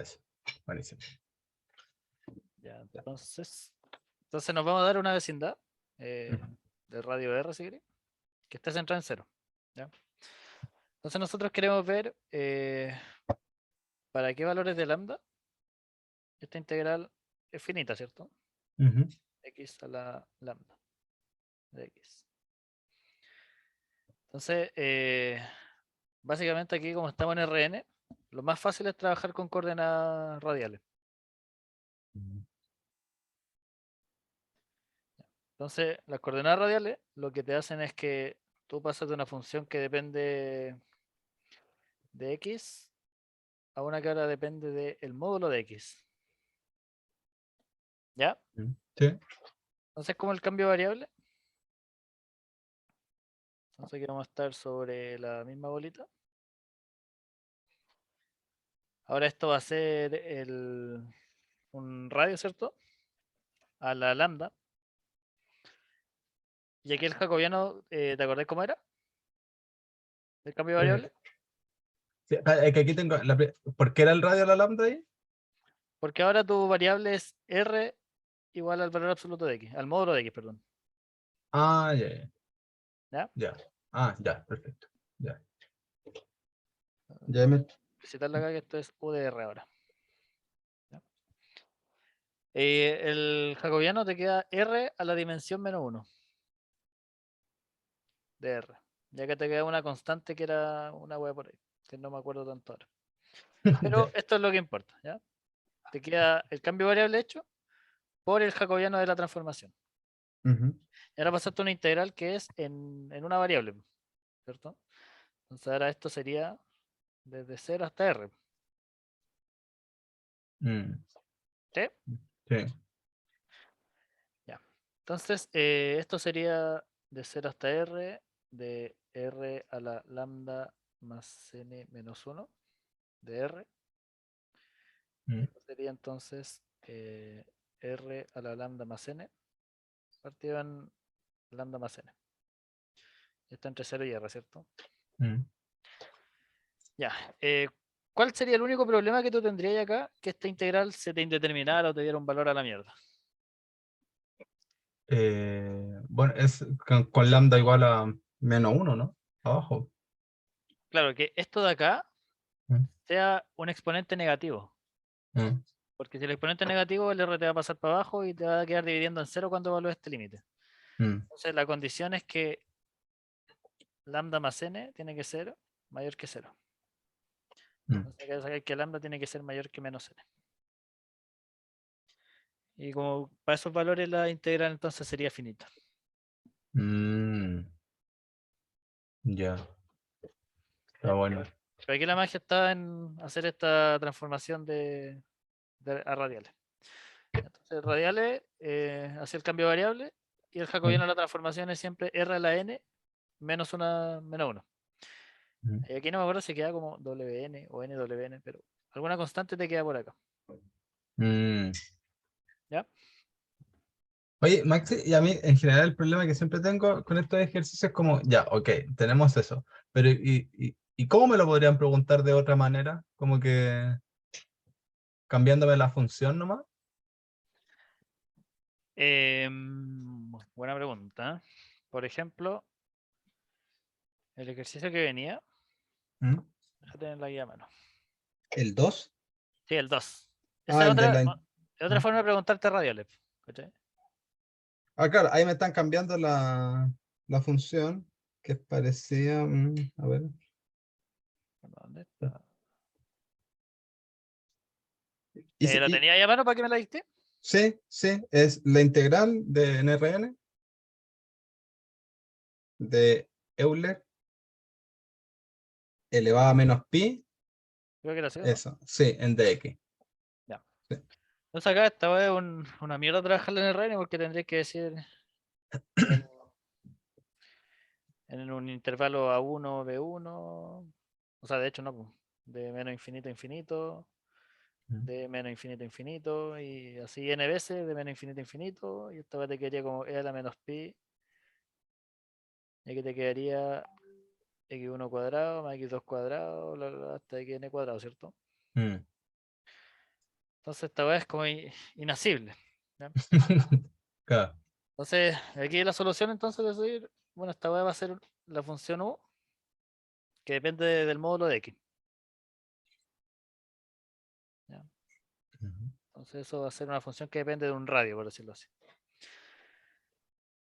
Eso. Buenísimo. Ya, entonces nos vamos a dar una vecindad de radio R, si queréis, que esté centrada en 0. ¿Ya? Entonces nosotros queremos ver para qué valores de lambda esta integral es finita, ¿cierto? X a la lambda de X. Entonces, básicamente aquí como estamos en Rn, lo más fácil es trabajar con coordenadas radiales. Entonces, las coordenadas radiales lo que te hacen es que tú pasas de una función que depende de X a una que ahora depende del módulo de X. ¿Ya? Sí. Entonces, como el cambio de variable, entonces aquí vamos a estar sobre la misma bolita. Ahora esto va a ser un radio, ¿cierto? A la lambda. Y aquí el jacobiano, ¿te acordás cómo era? ¿El cambio de variable? Sí, es que aquí tengo. ¿Por qué era el radio a la lambda ahí? Porque ahora tu variable es R igual al valor absoluto de X, al módulo de X, perdón. Ah, ya, ya. ¿Ya? Ya. Ah, ya, perfecto. Ya. Ya me. Visitarle acá que esto es UDR ahora. ¿Ya? El jacobiano te queda R a la dimensión menos 1 de R. Ya que te queda una constante que era una wea por ahí, que no me acuerdo tanto ahora. Pero Ya. esto es lo que importa, ¿ya? Te queda el cambio de variable hecho por el jacobiano de la transformación. Y ahora pasaste a una integral que es en una variable, ¿cierto? Entonces ahora esto sería desde 0 hasta R. ¿Sí? Sí. Ya. Entonces, esto sería de 0 hasta R, de R a la lambda más n menos 1 de R. Esto sería entonces R a la lambda más n, partido en lambda más n. Está entre 0 y R, ¿cierto? Ya. ¿Cuál sería el único problema que tú tendrías acá? Que esta integral se te indeterminara o te diera un valor a la mierda. Bueno, es con lambda igual a -1, ¿no? Abajo. Claro, que esto de acá Mm, sea un exponente negativo. mm, Porque si el exponente es negativo, el R te va a pasar para abajo y te va a quedar dividiendo en 0 cuando evalúes este límite. mm, Entonces la condición es que lambda más n tiene que ser mayor que 0. mm, Entonces hay que saber que lambda tiene que ser mayor que menos n. Y como para esos valores la integral entonces sería finita. mm, ya, está ¿Ya? bueno. Pero aquí la magia está en hacer esta transformación a radiales. Entonces radiales hace el cambio de variable y el jacobiano de la transformación es siempre r a la n menos 1 menos 1. Mm, Aquí no me acuerdo si queda como WN o NWN, pero alguna constante te queda por acá. mm. ¿Ya? Oye, Maxi, y a mí en general el problema que siempre tengo con estos ejercicios es como, ya, ok, tenemos eso, pero ¿y cómo me lo podrían preguntar de otra manera? Como que cambiándome la función nomás. Buena pregunta. Por ejemplo, el ejercicio que venía, ¿Mm? déjate tener la guía a mano. ¿El 2? Sí, el 2. Esa Ah, es el de otra, la. otra forma de preguntarte radiales. ¿Cachai? Ah, claro, ahí me están cambiando la función que parecía. A ver. ¿Dónde está? Y, ¿La tenía ahí a mano para que me la diste? sí, sí, es la integral de NRN de Euler elevado a menos pi, Creo que era así, ¿o no? eso, sí, en dx. Ya. Sí. Entonces acá esta vez una mierda trabajarla en el RN porque tendréis que decir en, en un intervalo A1, B1. O sea, de hecho no, po, de menos infinito a infinito, de menos infinito a infinito, y así n veces de menos infinito a infinito, y esta vez te quedaría como e a la menos pi, y aquí te quedaría x1 cuadrado más x2 cuadrado, bla, bla, bla, hasta xn cuadrado, ¿cierto? Mm, Entonces esta weá es como inasible. ¿Ya? Claro. Entonces, aquí la solución entonces es decir, bueno, esta weá va a ser la función u que depende del módulo de x. ¿Ya? Ujú. Entonces eso va a ser una función que depende de un radio, por decirlo así.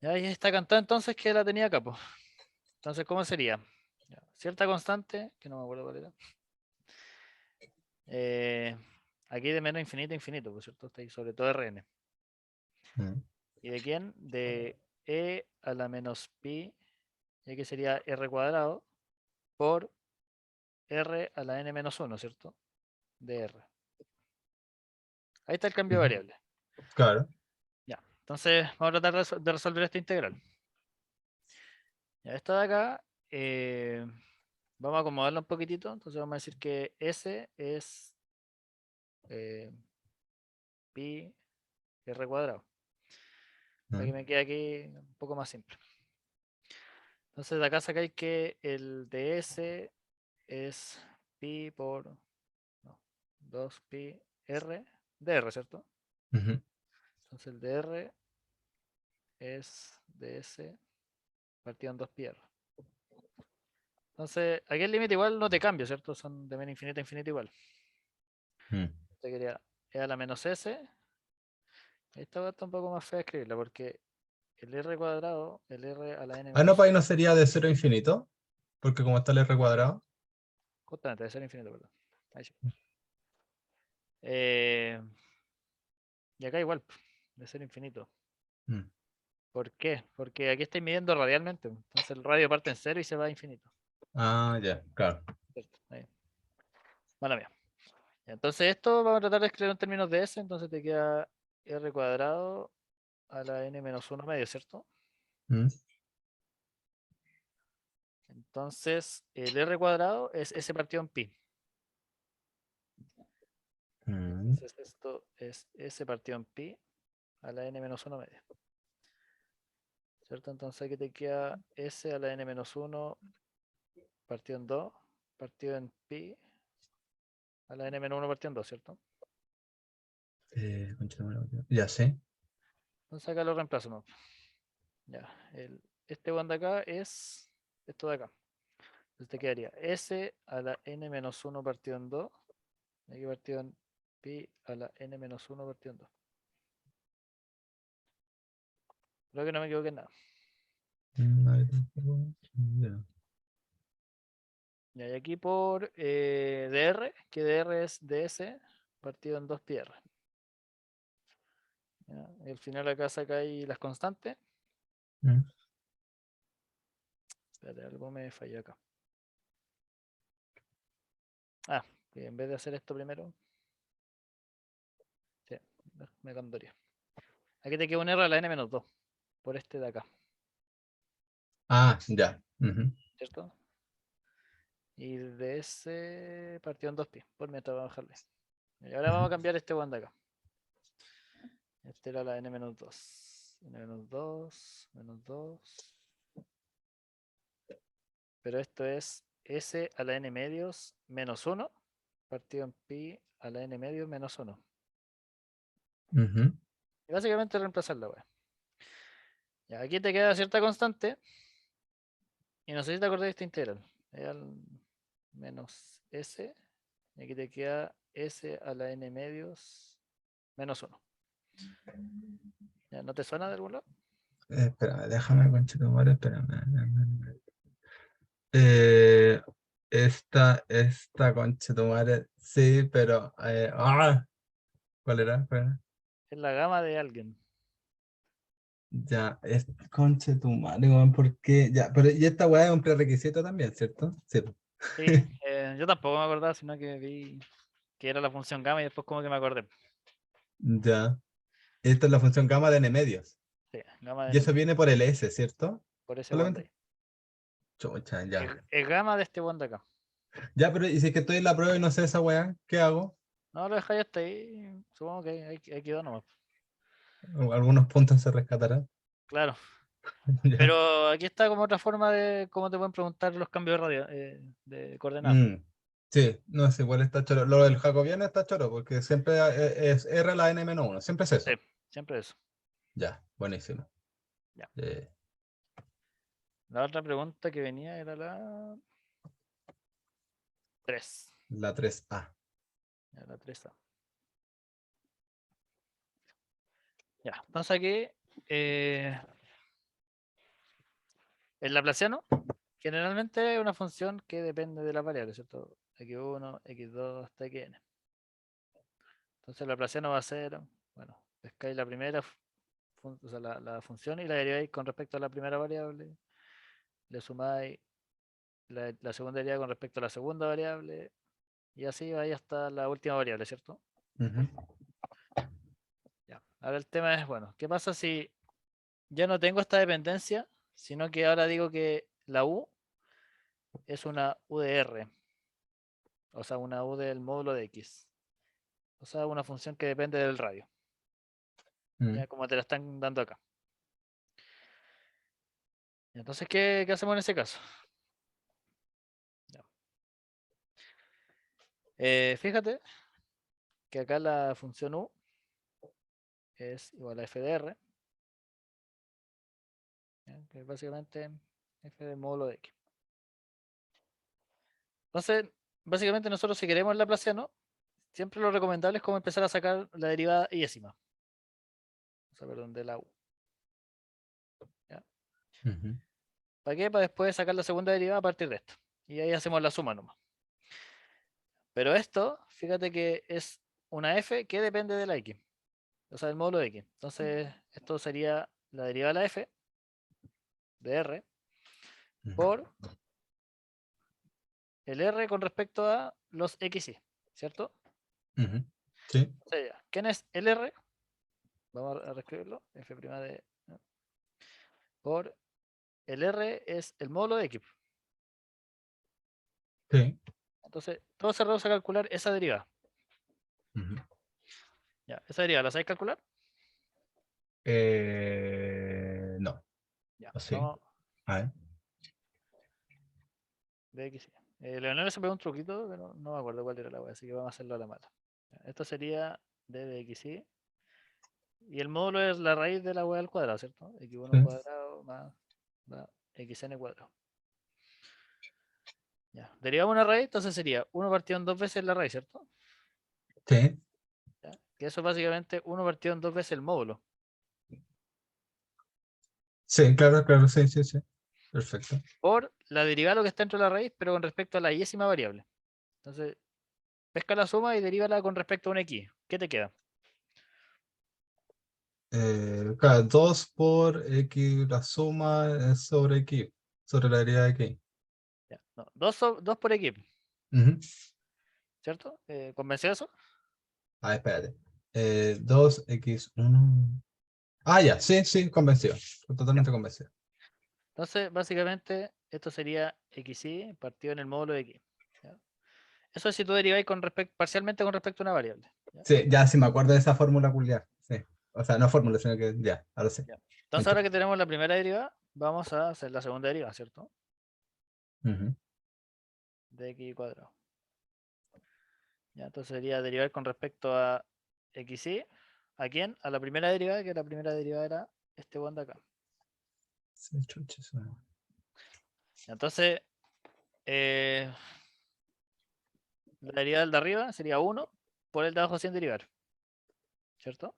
Ya, y está cantada entonces que la tenía acá, pues. Entonces, ¿cómo sería? Ya, cierta constante, que no me acuerdo cuál era. eh, Aquí de menos infinito a infinito, por cierto, está ahí sobre todo Rn. Ujú. ¿Y de quién? De e a la menos pi, y aquí sería r cuadrado, por r a la n menos 1, ¿cierto? De r. Ahí está el cambio de Ujú. variable. Claro. Ya, entonces vamos a tratar de resolver esta integral. Ya, esta de acá, vamos a acomodarla un poquitito, entonces vamos a decir que s es eh, pi r cuadrado, para que Ujú. me quede aquí un poco más simple. Entonces de acá sacáis que el de s es pi por no, 2pi r de r, ¿cierto? Ujú. Entonces el de r es de s partido en 2pi r. Entonces aquí el límite igual no te cambia, ¿cierto? Son de menos infinito a infinito igual. Ujú. Te quería e a la menos s. Esta va a estar un poco más fea de escribirla porque el r cuadrado, el r a la n Ah, no, menos para ahí 1, no sería de cero a infinito, porque como está el r cuadrado. justamente de ser infinito, perdón. Ahí sí. Eh, y acá igual, de ser infinito. Mm. ¿Por qué? Porque aquí estoy midiendo radialmente. Entonces el radio parte en cero y se va a infinito. Ah, ya, claro. ¿Cierto? Ahí. Mala mía. Ya, entonces esto vamos a tratar de escribir en términos de s. Entonces te queda r cuadrado a la n menos 1 medio, ¿cierto? Mm. Entonces el r cuadrado es s partido en pi. Mm. Entonces esto es s partido en pi a la n menos 1 medio. ¿Cierto? Entonces aquí te queda s a la n menos 1 partido en 2 partido en pi a la n menos 1 partido en 2, ¿cierto? Concha de madre, ya sé. Entonces acá lo reemplazamos. Ya, este one de acá es esto de acá. Entonces te quedaría s a la n menos 1 partido en 2. Aquí partido en pi a la n menos 1 partido en 2. Creo que no me equivoqué en nada. Ya. Ya, y aquí por dr, que dr es ds partido en 2 pi r. Ya, y al final acá sacáis las constantes. Mm. Espérate, algo me falló acá. Ah, que en vez de hacer esto primero, sí, me cambiaría. Aquí te queda un r a la n menos 2 por este de acá, Ah, ya. Ujú. ¿cierto? Y de ese partido en 2 pi, por mientras vamos a bajarle. Y ahora Ujú. vamos a cambiar este one de acá. Este era la n-2. N-2, menos 2. Pero esto es s a la n medios menos 1 partido en pi a la n medios menos 1. Ujú. Y básicamente reemplazar la wea. Ya, aquí te queda cierta constante. Y no sé si te acordás de esta integral. Es al menos s. Y aquí te queda s a la n medios menos 1. ¿Ya no te suena de algún lado? Espérame, déjame, concha de tu madre, espérame. Eh, esta concha de tu madre, sí, pero. ¿Cuál era? ¿Cuál era? Es la gama de alguien. Ya, es concha de tu madre, weón, ¿por qué? Ya, pero y esta weá es un prerequisito también, ¿cierto? Sí. Po. Sí, yo tampoco me acordaba, sino que vi que era la función gamma y después como que me acordé. Ya. Esta es la función gamma de n medios. Sí, gamma de Y n eso medio. viene por el S, ¿cierto? Por ese one de Solamente. ahí. Chucha, ya. Es gamma de este one de acá. Ya, pero y si es que estoy en la prueba y no sé esa weá, ¿qué hago? No, lo dejáis hasta ahí. Supongo que ahí quedó nomás. Algunos puntos se rescatarán. Claro. Ya. Pero aquí está como otra forma de cómo te pueden preguntar los cambios de radio, de coordenadas. Mm, Sí, no es igual, está choro. Lo del jacobiano está choro, porque siempre es R a la n-1, siempre es Sí, eso. siempre eso. Ya, buenísimo. Ya. Eh, La otra pregunta que venía era la 3. la 3A. Ya, la 3A. Ya, entonces aquí, el laplaciano generalmente es una función que depende de las variables, ¿cierto? X1, X2 hasta Xn. Entonces el laplaciano va a ser, bueno, pescáis la primera, o sea, la función y la deriváis con respecto a la primera variable, le sumáis la segunda derivada con respecto a la segunda variable, y así vais hasta la última variable, ¿cierto? Ujú, Ya. Ahora el tema es, bueno, ¿qué pasa si ya no tengo esta dependencia, sino que ahora digo que la U es una U de R, o sea, una U del módulo de X, o sea, una función que depende del radio, ujú. ya como te la están dando acá. Entonces, ¿qué hacemos en ese caso? Ya. Fíjate que acá la función U es igual a f de r, ¿ya? Que es básicamente f del módulo de x. Entonces, básicamente nosotros si queremos el laplaciano, siempre lo recomendable es como empezar a sacar la derivada yésima, o sea, perdón, de la U. ¿Ya? Ujú, ¿Para qué? Para después sacar la segunda derivada a partir de esto. Y ahí hacemos la suma nomás. Pero esto, fíjate que es una f que depende de la x, o sea, del módulo de x. Entonces, esto sería la derivada de la f de r ujú, por el r con respecto a los xy, ¿cierto? ujú. Sí. O sea, ya, ¿quién es el r? Vamos a reescribirlo. F' de ¿no? Por el r es el módulo de x. Sí. Entonces, todo se reduce a calcular esa derivada. Ujú. Ya, esa derivada, ¿la sabéis calcular? No, Ya, ¿o sí? vamos A ver. de xy. Leonel se pegó un truquito, pero no me acuerdo cuál era la wea, así que vamos a hacerlo a la mala. Ya, esto sería d de xy. Y el módulo es la raíz de la wea al cuadrado, ¿cierto? X1 Sí. cuadrado más xn cuadrado. Ya. Derivamos una raíz, entonces sería 1 partido en dos veces la raíz, ¿cierto? Sí. ¿Ya? Que eso es básicamente 1 partido en dos veces el módulo. Sí, claro, claro, sí, sí, sí. Perfecto. Por la derivada de lo que está dentro de la raíz, pero con respecto a la yésima variable. Entonces, pesca la suma y derívala con respecto a un x. ¿Qué te queda? Claro, 2 por X, la suma es sobre X, sobre la derivada de X. Ya, no, 2 por x, Ujú. ¿cierto? ¿Convenció eso? Ah, espérate. 2x1. Ah, ya, sí, sí, convencido. Ya. Totalmente convencido. Entonces, básicamente, esto sería xy partido en el módulo de x. ¿Ya? Eso es si tú deriváis parcialmente con respecto a una variable. ¿Ya? Sí, ya sí me acuerdo de esa fórmula culiar. Sí. O sea, no fórmula, sino que ya, ahora sí. Ya. Entonces, Hecho. ahora que tenemos la primera derivada, vamos a hacer la segunda derivada, ¿cierto? Ujú. De x cuadrado. ¿Ya? Entonces sería derivar con respecto a xy. ¿A quién? A la primera derivada, que la primera derivada era este bond de acá. Sí, chucha, eso. Entonces, eh, la derivada del de arriba sería 1 por el de abajo sin derivar, ¿cierto?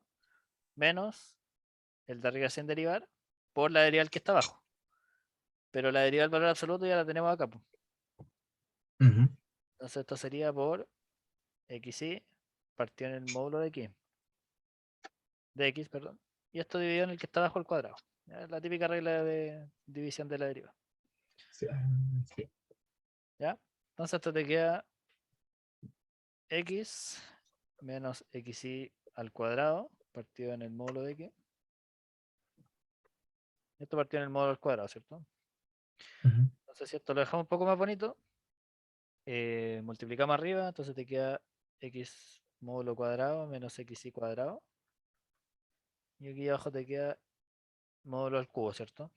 Menos el de arriba sin derivar por la derivada que está abajo. Pero la derivada del valor absoluto ya la tenemos acá, po. Ujú. Entonces esto sería por xy partido en el módulo de x, perdón. Y esto dividido en el que está abajo al cuadrado. ¿Ya? Es la típica regla de división de la deriva. Sí, sí. ¿Ya? Entonces esto te queda x menos xy al cuadrado partido en el módulo de x. Esto partido en el módulo al cuadrado, ¿cierto? Ujú. Entonces si esto lo dejamos un poco más bonito, multiplicamos arriba, entonces te queda x módulo cuadrado menos xy cuadrado. Y aquí abajo te queda módulo al cubo, ¿cierto?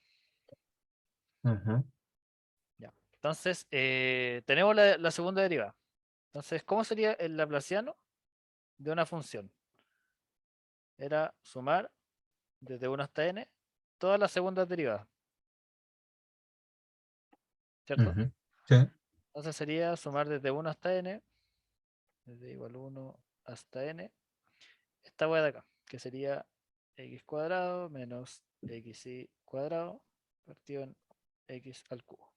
Ujú. Ya. Entonces, tenemos la segunda derivada. Entonces, ¿cómo sería el laplaciano de una función? Era sumar desde 1 hasta n todas las segundas derivadas, ¿cierto? Ujú. Sí. Entonces sería sumar desde 1 hasta n, desde igual 1 hasta n, esta hueá de acá, que sería x cuadrado menos xy cuadrado partido en x al cubo.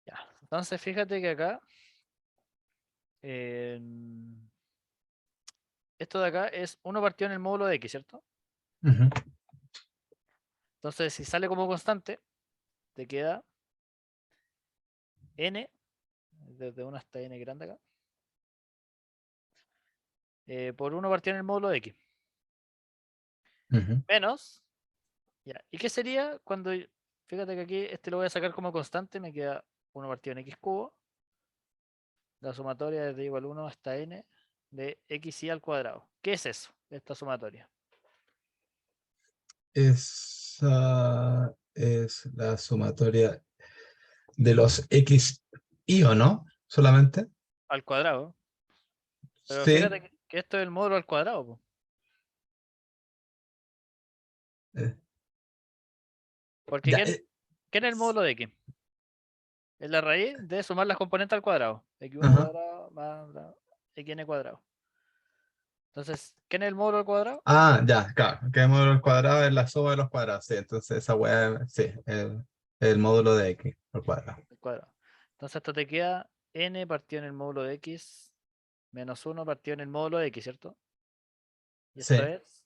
Ya, entonces fíjate que acá, esto de acá es 1 partido en el módulo de x, ¿cierto? Ujú. Entonces, si sale como constante, te queda n, desde 1 hasta n grande acá, por 1 partido en el módulo de x, Ujú. menos, ya, ¿y qué sería cuando, fíjate que aquí este lo voy a sacar como constante, me queda 1 partido en x cubo, la sumatoria desde igual 1 hasta n de xy al cuadrado. ¿Qué es eso, esta sumatoria? Esa es la sumatoria de los x y o no, solamente. Al cuadrado, pero Sí. fíjate que esto es el módulo al cuadrado, po. eh, Porque ya, ¿qué es el módulo de x? Es la raíz de sumar las componentes al cuadrado. X1 ajá. cuadrado más xn cuadrado. Entonces, ¿qué es el módulo al cuadrado? Ah, ya, claro. Que el módulo al cuadrado es la suma de los cuadrados. Sí, entonces esa weá, sí, el módulo de x al cuadrado. El cuadrado. Entonces, esto te queda n partido en el módulo de x menos 1 partido en el módulo de x, ¿cierto? Y esto Sí. es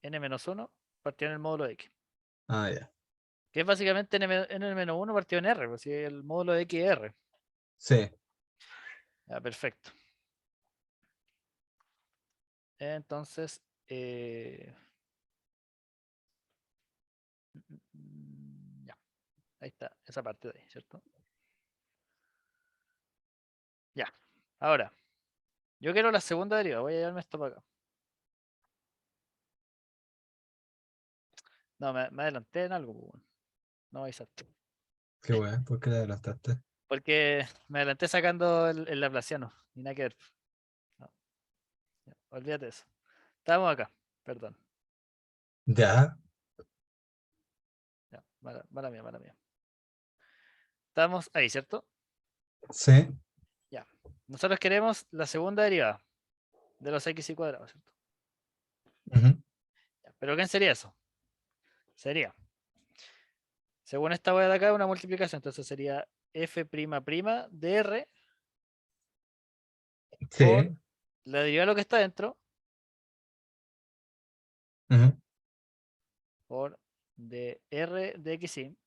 n menos 1 partido en el módulo de x. Ah, ya. Que es básicamente n menos 1 partido en r, pues si el módulo de x es r. Sí. Ya, perfecto. Entonces, ya, ahí está, esa parte de ahí, ¿cierto? Ya. Ahora, yo quiero la segunda derivada, voy a llevarme esto para acá. No, me adelanté en algo, pues, bueno. No avisaste. Qué weá, ¿por qué le adelantaste? Porque me adelanté sacando el laplaciano. Y nada que ver. No, ya, olvídate de eso. Estamos acá, perdón. Ya, Ya, mala mía, mala mía. Estamos ahí, ¿cierto? sí. Ya. Nosotros queremos la segunda derivada de los x y cuadrados, ¿cierto? Ujú. Ya, ¿pero qué sería eso? Sería, según esta hueá de acá, una multiplicación. Entonces sería f' de r por Sí. la derivada de lo que está dentro Ujú. por de r de xy.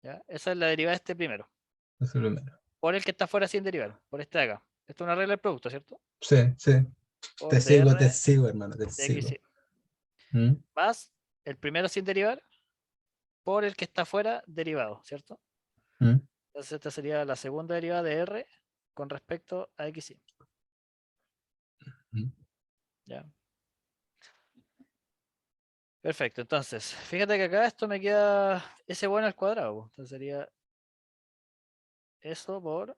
¿Ya? Esa es la derivada de este primero. Eso es lo primero. Por el que está fuera sin derivar. Por este de acá. Esto es una regla del producto, ¿cierto? Sí, sí. Por Te dr sigo, hermano, te de sigo. xy. ¿Mm? Más el primero sin derivar por el que está fuera derivado, ¿cierto? ¿Mm? Entonces esta sería la segunda derivada de r con respecto a xy. ¿Mm? ¿Ya? Perfecto, entonces, fíjate que acá esto me queda ese bueno al cuadrado, po. Entonces sería eso por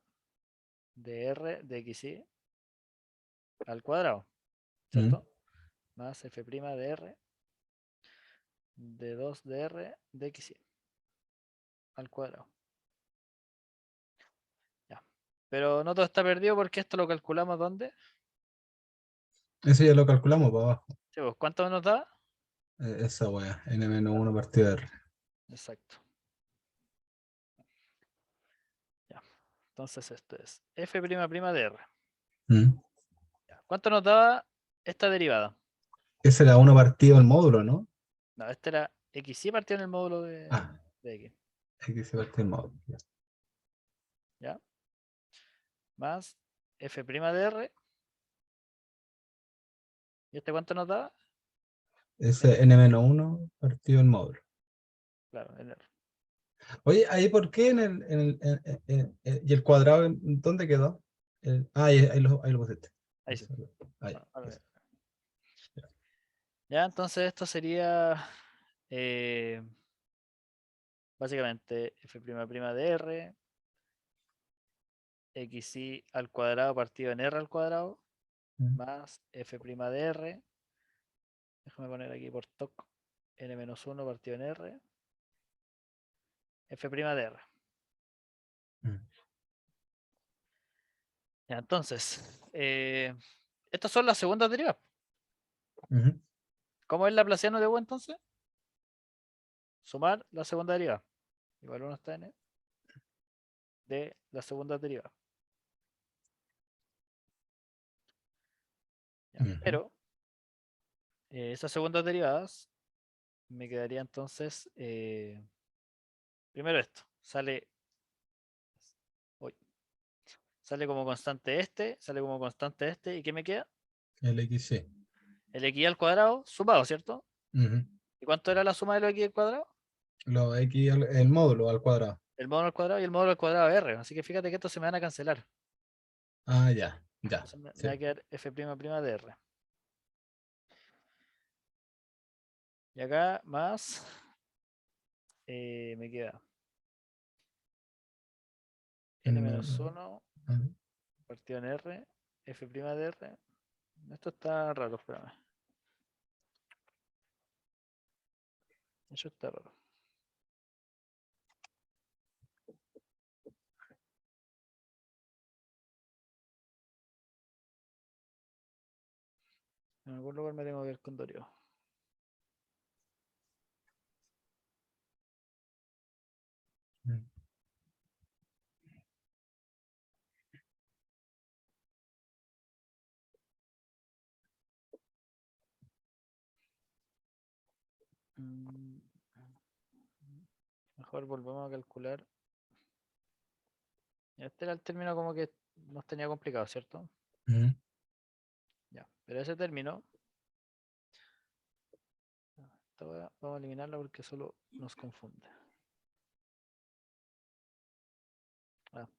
dr de xy al cuadrado, ¿Mm? ¿cierto? Más f' de r de 2dr de xy al cuadrado. Ya. Pero no todo está perdido porque esto lo calculamos ¿dónde? Eso ya lo calculamos para abajo. Sí, pues, ¿cuánto nos da? Esa weá, n-1 Claro, partido de r. exacto. Ya. Entonces esto es f' de r. ¿Mm? Ya. ¿Cuánto nos daba esta derivada? Ese era uno partido el módulo, ¿no? No, este era xy partido en el módulo Ah, de x. x partido el módulo. Ya. ¿Ya? Más f' de r. ¿Y este cuánto nos daba? Ese N, n-1 partido el módulo. claro, el r. Oye, ahí por qué y el cuadrado, ¿dónde quedó? Ahí lo pusiste. Ahí sí. Ahí, Bueno, ahora eso. bien. Ya, entonces esto sería eh, básicamente f' de r, xy al cuadrado partido en r al cuadrado, más f' de r, déjame poner aquí por toc, n-1 partido en r, f' de r. Ya, entonces, estas son las segundas derivadas. ¿Cómo es Laplaciano de U entonces? Sumar la segunda derivada. Igual 1 hasta n de la segunda derivada. Ya, pero esas segundas derivadas me quedaría entonces primero esto. Sale como constante sale como constante este. ¿Y qué me queda? El XC. El x al cuadrado sumado, ¿cierto? ¿Y cuánto era la suma de los x al cuadrado? Lo X, el módulo al cuadrado. El módulo al cuadrado y el módulo al cuadrado r. Así que fíjate que estos se me van a cancelar. Ah, ya, ya. Entonces me Sí. va a quedar f' de r. Y acá más me queda n-1 partido en r, f' de r. Esto está raro, espérame. Eso está raro. En algún lugar me tengo que ver con Dorio. Mejor volvemos a calcular. Este era el término como que nos tenía complicado, ¿cierto? Ya, pero ese término, vamos a eliminarlo porque solo nos confunde. Ah,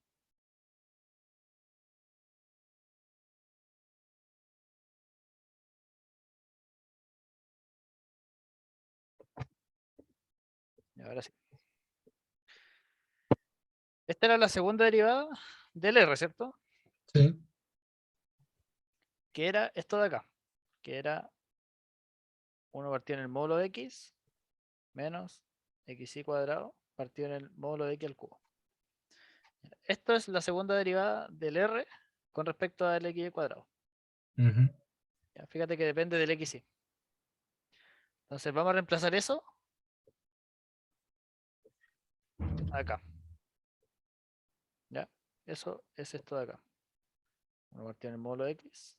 y ahora sí. Esta era la segunda derivada del R, ¿cierto? Sí. Que era esto de acá, que era 1 partido en el módulo de x menos xy cuadrado partido en el módulo de x al cubo. Esto es la segunda derivada del R con respecto al x cuadrado. Ya, fíjate que depende del xy. Entonces vamos a reemplazar eso acá. ¿Ya? Eso es esto de acá. 1 partido en el módulo de x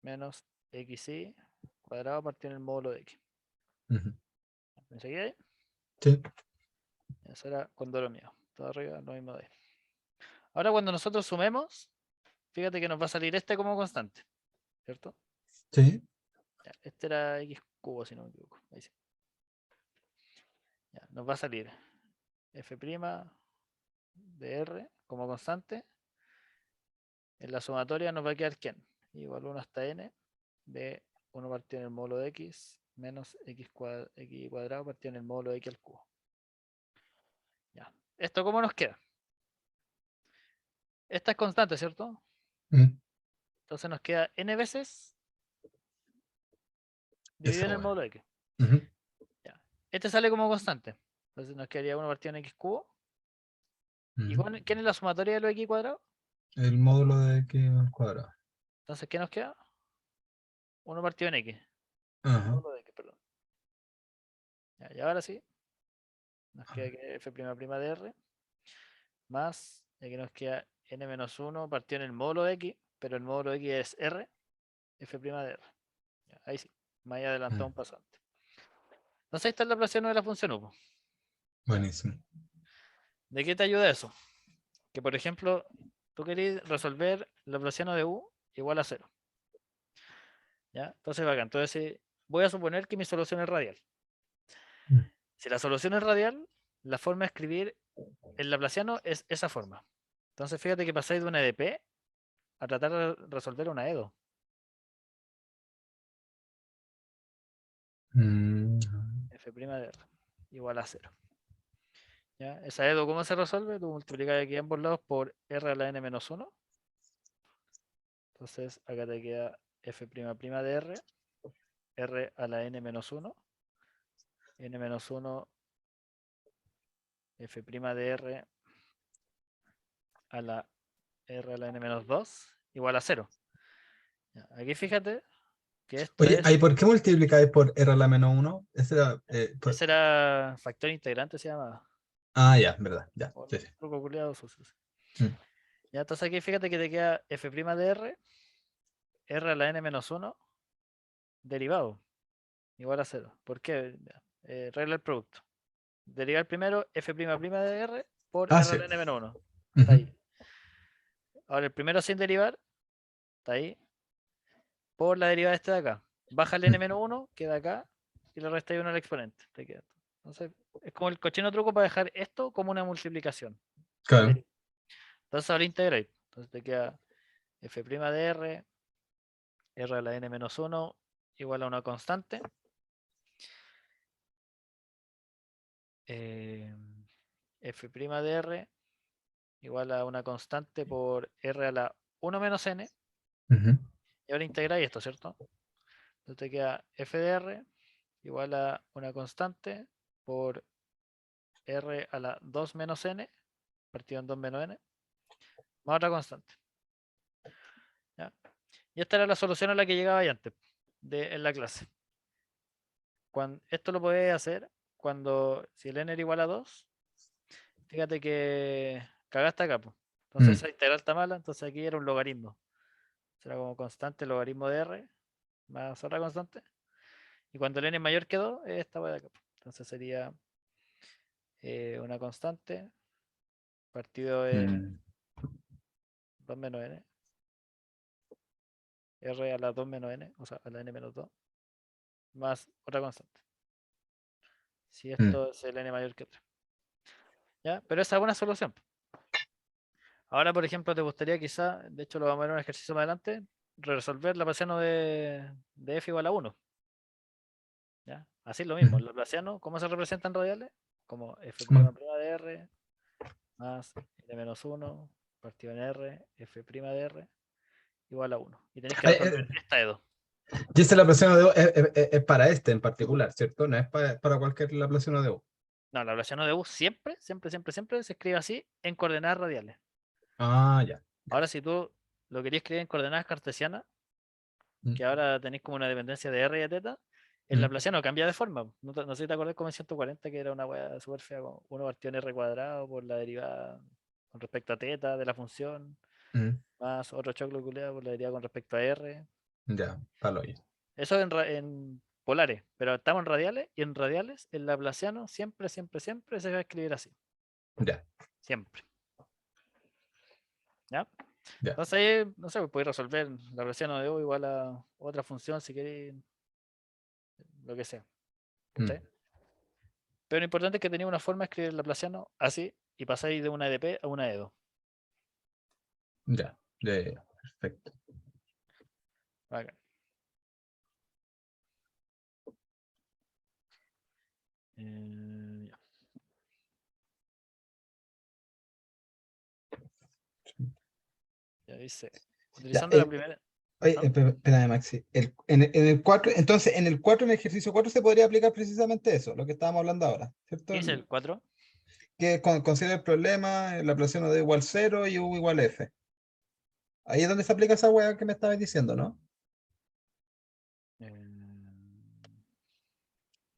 menos xy cuadrado partido en el módulo de x. ¿Me seguí ahí? Sí. Eso era cuando lo mío. Todo arriba lo mismo de ahí. Ahora cuando nosotros sumemos, fíjate que nos va a salir este como constante, ¿cierto? Sí. Ya, este era x cubo, si no me equivoco. Ahí sí. Ya, nos va a salir f' de r como constante. En la sumatoria nos va a quedar ¿quién? Igual 1 hasta n de 1 partido en el módulo de x menos x cuadrado partido en el módulo de x al cubo. Ya. ¿Esto cómo nos queda? Esta es constante, ¿cierto? Entonces nos queda n veces dividido Esa en el weá. módulo de x. Ya. Este sale como constante. Entonces nos quedaría 1 partido en x cubo. ¿Y quién es la sumatoria de los x cuadrados? El módulo de X al cuadrado. Entonces, ¿qué nos queda? 1 partido en x. Ajá. Módulo de x, perdón. Ya, y ahora sí, nos queda que f' de r más, aquí nos queda n-1 partido en el módulo de x, pero el módulo de x es r, f' de r. Ya, ahí sí, me haya adelantado un paso antes. Entonces, ahí está el Laplaciano de la función u. Buenísimo. ¿De qué te ayuda eso? Que, por ejemplo, tú querés resolver el Laplaciano de u igual a 0. ¿Ya? Entonces, bacán. Entonces, voy a suponer que mi solución es radial. Si la solución es radial, la forma de escribir el Laplaciano es esa forma. Entonces, fíjate que pasáis de una EDP a tratar de resolver una EDO. Mm, f' de r igual a 0. ¿Ya? Esa edo, ¿cómo se resuelve? Tú multiplicas aquí ambos lados por r a la n menos 1. Entonces acá te queda f' de r a la n menos 1, n menos 1, f' de r a la r a la n menos 2 igual a 0. ¿Ya? Aquí fíjate que esto Oye, es, ¿ahí por qué multiplicáis por r a la menos 1? Ese era, ese era factor integrante, se llama. Ah, ya, verdad, ya. O Sí, sí. truco culiado sucio. Mm, Ya, entonces aquí fíjate que te queda f' de r a la n menos 1 derivado igual a 0. ¿Por qué? Regla del producto. Derivar primero f' de r por Ah, r a sí. la n menos 1. Está Ujú, ahí. Ahora el primero sin derivar, está ahí, por la derivada de este de acá. Baja el n mm, menos 1, queda acá, y le resta 1 al exponente. Te queda. Entonces, es como el cochino truco para dejar esto como una multiplicación. claro. Entonces ahora integráis. Entonces te queda f' de r a la n menos 1 igual a una constante. F' de r igual a una constante por r a la 1 menos n. Ujú, Y ahora integráis esto, ¿cierto? Entonces te queda f de r igual a una constante por r a la 2 menos n, partido en 2 menos n, más otra constante. ¿Ya? Y esta era la solución a la que llegaba ahí antes, en la clase. Esto lo podéis hacer cuando, si el n era igual a 2, fíjate que cagaste acá, pues. Entonces mm, esa integral está mala, entonces aquí era un logaritmo. Será como constante logaritmo de r más otra constante. Y cuando el n es mayor que 2, es esta de acá, pues. Entonces sería una constante partido en mm, 2 menos n, r a la 2 menos n, o sea, a la n menos 2, más otra constante. Si mm. esto es el n mayor que 3. ¿Ya? Pero esa es una solución. Ahora, por ejemplo, te gustaría quizá, de hecho lo vamos a ver en un ejercicio más adelante, resolver la Laplaciano de f igual a 1. ¿Ya? Así es lo mismo. Ujú. El Laplaciano, ¿cómo se representa en radiales? Como f' Bueno, de r más n menos 1 partido en r, f' de r igual a 1. Y tenéis que ay, resolver esta EDO. y esa Laplaciano de U es para este en particular, ¿cierto? No es para cualquier Laplaciano de U. No, la Laplaciano de U siempre, siempre, siempre, siempre se escribe así en coordenadas radiales. Ah, ya. Ya. Ahora, si tú lo querías escribir en coordenadas cartesianas, Mm, que ahora tenéis como una dependencia de r y de teta, el mm, laplaciano cambia de forma. No sé si te acordás como en 140, que era una hueá súper fea, como uno partió en r cuadrado por la derivada con respecto a teta de la función, mm. más otro choclo culeado por la derivada con respecto a r. Ya, palo ya. Eso en polares, pero estamos en radiales, y en radiales el laplaciano siempre, siempre, siempre se va a escribir así. Ya, Siempre. ¿Ya? ya. Entonces ahí, no sé, pues podéis resolver la Laplaciano de U igual a otra función si queréis, lo que sea. Mm, ¿Cachai? Pero lo importante es que tenía una forma de escribir el laplaciano así y pasáis de una EDP a una EDO. ya, ya, ya, perfecto. Bacán. Ya. Ya dice, Ya, utilizando la primera. oye, ¿No? espérame, Maxi. En el 4, entonces, en el 4 en el ejercicio 4 se podría aplicar precisamente eso, lo que estábamos hablando ahora, ¿Qué ¿cierto? dice el 4? Que considera el problema, la Laplaciano de igual cero y U igual F. Ahí es donde se aplica esa hueá que me estabas diciendo, ¿no?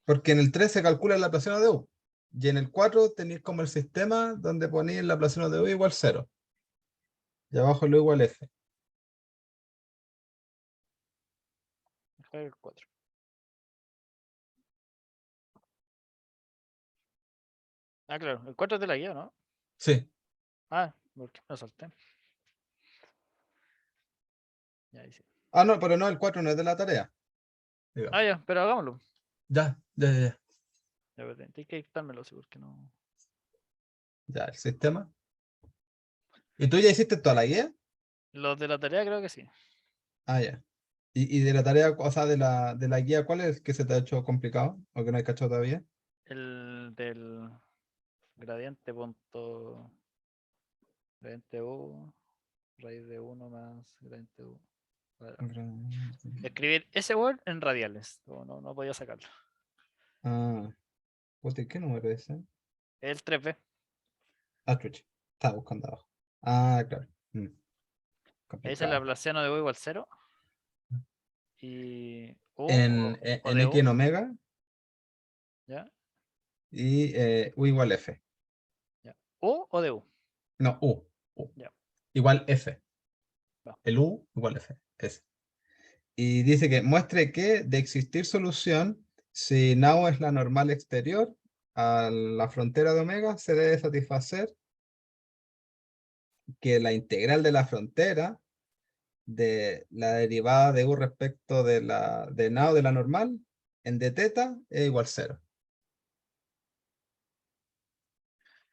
Porque en el 3 se calcula la Laplaciano de U. Y en el 4 tenéis como el sistema donde ponéis la Laplaciano de U igual cero. Y abajo lo igual F. El 4. Ah, claro, el 4 es de la guía, ¿no? Sí. Ah, porque me lo salté. Ya dice. Ah, no, pero no, el 4 no es de la tarea. Ah, Digamos. ya, pero hagámoslo. Ya, ya, ya, ya. Ya, pero tenéis que dictármelo, sí, porque no. Ya, el sistema. ¿Y tú ya hiciste toda la guía? Los de la tarea creo que sí. Ah, ya. Y de la tarea, o sea, de la guía, ¿cuál es el que se te ha hecho complicado o que no hay cachado todavía? El del gradiente punto gradiente U, raíz de uno más gradiente U. Bueno, escribir ese word en radiales. No podía sacarlo. Ah, puta, ¿qué número es ese? El 3B. Ah, chucha, estaba buscando abajo. Ah, claro. Ahí dice el Complicado. Laplaciano de U igual 0. Y U o En de X U. en omega ¿Ya? y U igual F. ¿Ya? U o de U. No, U. Ya. Igual F. Va. El U igual F. Es. Y dice que muestre que de existir solución, si now es la normal exterior, a la frontera de omega se debe satisfacer que la integral de la frontera de la derivada de u respecto de now de la normal en d teta es igual 0.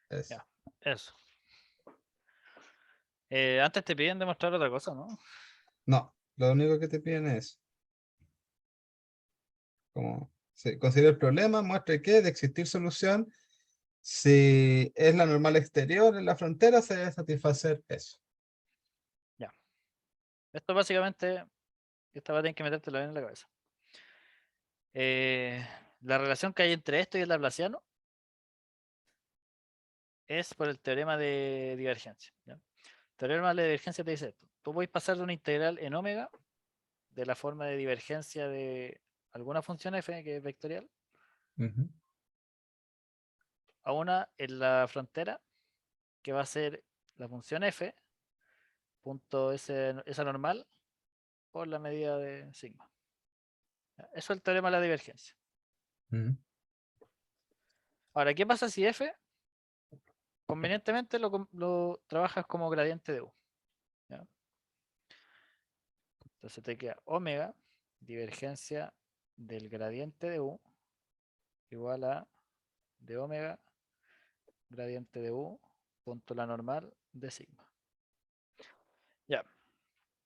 Es. Ya. Eso. Antes te piden demostrar otra cosa, ¿no? No, lo único que te piden es como se considera el problema, muestre que de existir solución, si es la normal exterior en la frontera, se debe satisfacer eso. Ya. Esto básicamente, esta va a tener que metértela bien en la cabeza. Eh, la relación que hay entre esto y el laplaciano es por el teorema de divergencia. ¿Ya? El teorema de divergencia te dice esto. Tú puedes pasar de una integral en omega de la forma de divergencia de alguna función f que es vectorial Ujú. a una en la frontera que va a ser la función f punto esa normal por la medida de sigma. ¿Ya? Eso es el teorema de la divergencia. Ujú. Ahora, ¿qué pasa si f convenientemente lo trabajas como gradiente de u? ¿Ya? Entonces te queda omega divergencia del gradiente de u igual a de omega gradiente de u punto la normal de sigma. Ya.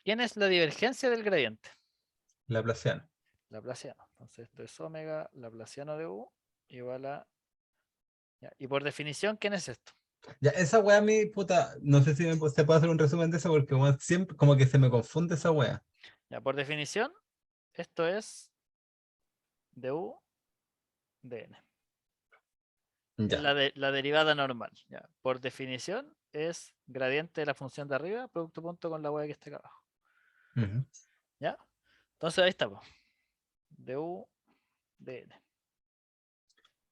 ¿Quién es la divergencia del gradiente? Laplaciano. Laplaciano. Entonces esto es omega laplaciano de u igual a... Ya. Y por definición, ¿quién es esto? Ya, esa wea a mí, puta, no sé si se puede hacer un resumen de eso porque weón, siempre como que se me confunde esa wea. Ya, por definición, esto es du de n. Es Ya. la derivada normal. Ya. Por definición, es gradiente de la función de arriba, producto punto con la hueá que está acá abajo. Ujú. ¿Ya? Entonces ahí está, du de n.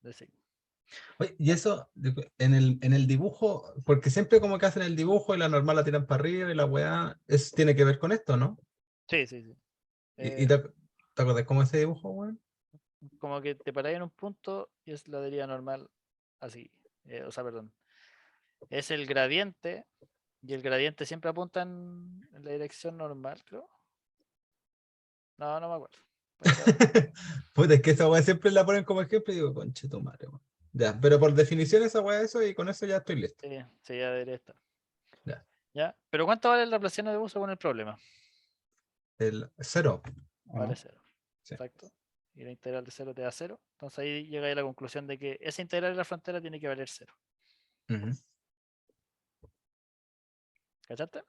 De sigma. Oye, y eso en el dibujo, porque siempre como que hacen el dibujo y la normal la tiran para arriba y la weá, eso tiene que ver con esto, ¿no? Sí, sí, sí. ¿Y te acuerdas cómo es ese dibujo, weón? Como que te paráis en un punto y es la deriva normal así. O sea, perdón. Es el gradiente y el gradiente siempre apunta en la dirección normal, creo. No me acuerdo. Pues ya, Puta, es que esa weá siempre la ponen como ejemplo y digo, conche tu madre, weón. Ya, pero por definición esa weá es eso y con eso ya estoy listo. sí, sí, ya debería estar. Ya. ¿Ya? Pero ¿cuánto vale el Laplaciano de uso con el problema? El cero, ¿o Vale no? cero. Sí. Exacto. Y la integral de cero te da cero. Entonces ahí llega a la conclusión de que esa integral de la frontera tiene que valer cero. Ujú. ¿Cachaste?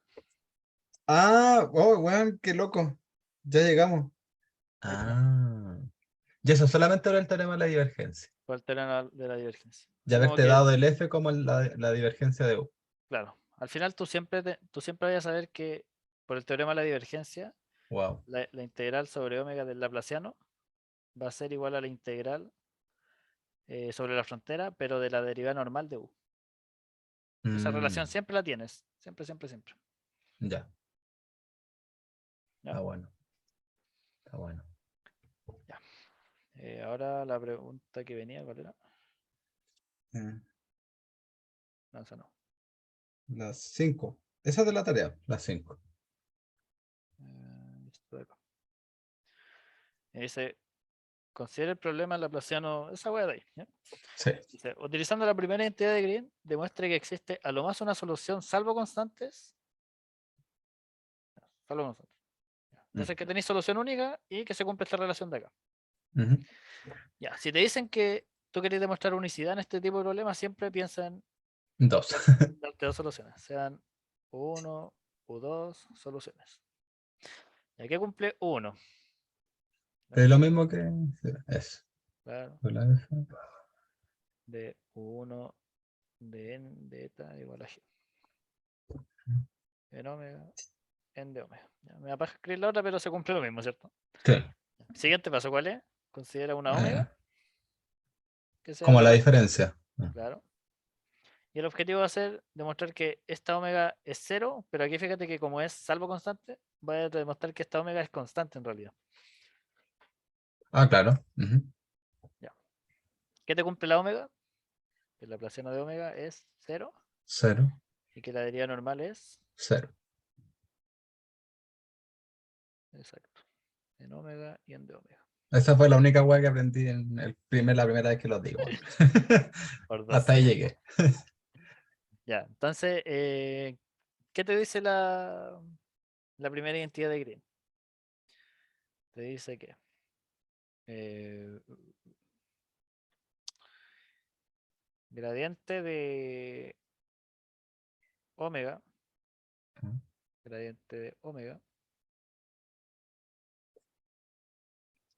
Ah, oh, weón, qué loco. Ya llegamos. Ahí está. Ah. Y eso solamente ahora el teorema de la divergencia. Por el teorema de la divergencia. Ya Así como haberte que, dado el F como la divergencia de U. claro, al final tú siempre vas a saber que por el teorema de la divergencia, Wow. la integral sobre omega del Laplaciano va a ser igual a la integral sobre la frontera, pero de la derivada normal de u. Esa relación siempre la tienes. Siempre, siempre, siempre. Ya, ¿Ya? está bueno, está bueno. Ya. Ahora la pregunta que venía, ¿cuál era? Eh, No, esa no. las 5. Esa es de la tarea, las 5. Esto de acá. Dice, considera el problema laplaciano, esa wea de ahí. ¿Ya? Sí. Dice, utilizando la primera identidad de Green, demuestre que existe a lo más una solución salvo constantes. Salvo constantes. Entonces que tenéis solución única y que se cumple esta relación de acá. Ujú. Ya, si te dicen que tú querés demostrar unicidad en este tipo de problemas, siempre piensa en Dos. darte dos soluciones, sean uno u dos soluciones. ¿Y qué cumple uno? Es lo mismo que sí, eso. Claro, Con la F. de uno de n de eta igual a g. En omega, n de omega. Ya, me va a escribir la otra, pero se cumple lo mismo, ¿cierto? Sí. Siguiente paso, ¿cuál es? Considera una Eh, omega que sea como la menor. diferencia. Claro. Y el objetivo va a ser demostrar que esta omega es cero, pero aquí fíjate que como es salvo constante, va a demostrar que esta omega es constante en realidad. Ah, claro. Ujú. Ya. ¿Qué te cumple la omega? Que la Laplaciano de omega es cero Cero, y que la derivada normal es, cero. exacto, en omega y en de omega. Esa fue la única weá que aprendí la primera vez que lo digo. Por Hasta dos. ahí llegué. Ya, entonces, ¿qué te dice la primera identidad de Green? Te dice que eh, gradiente de omega, gradiente de omega,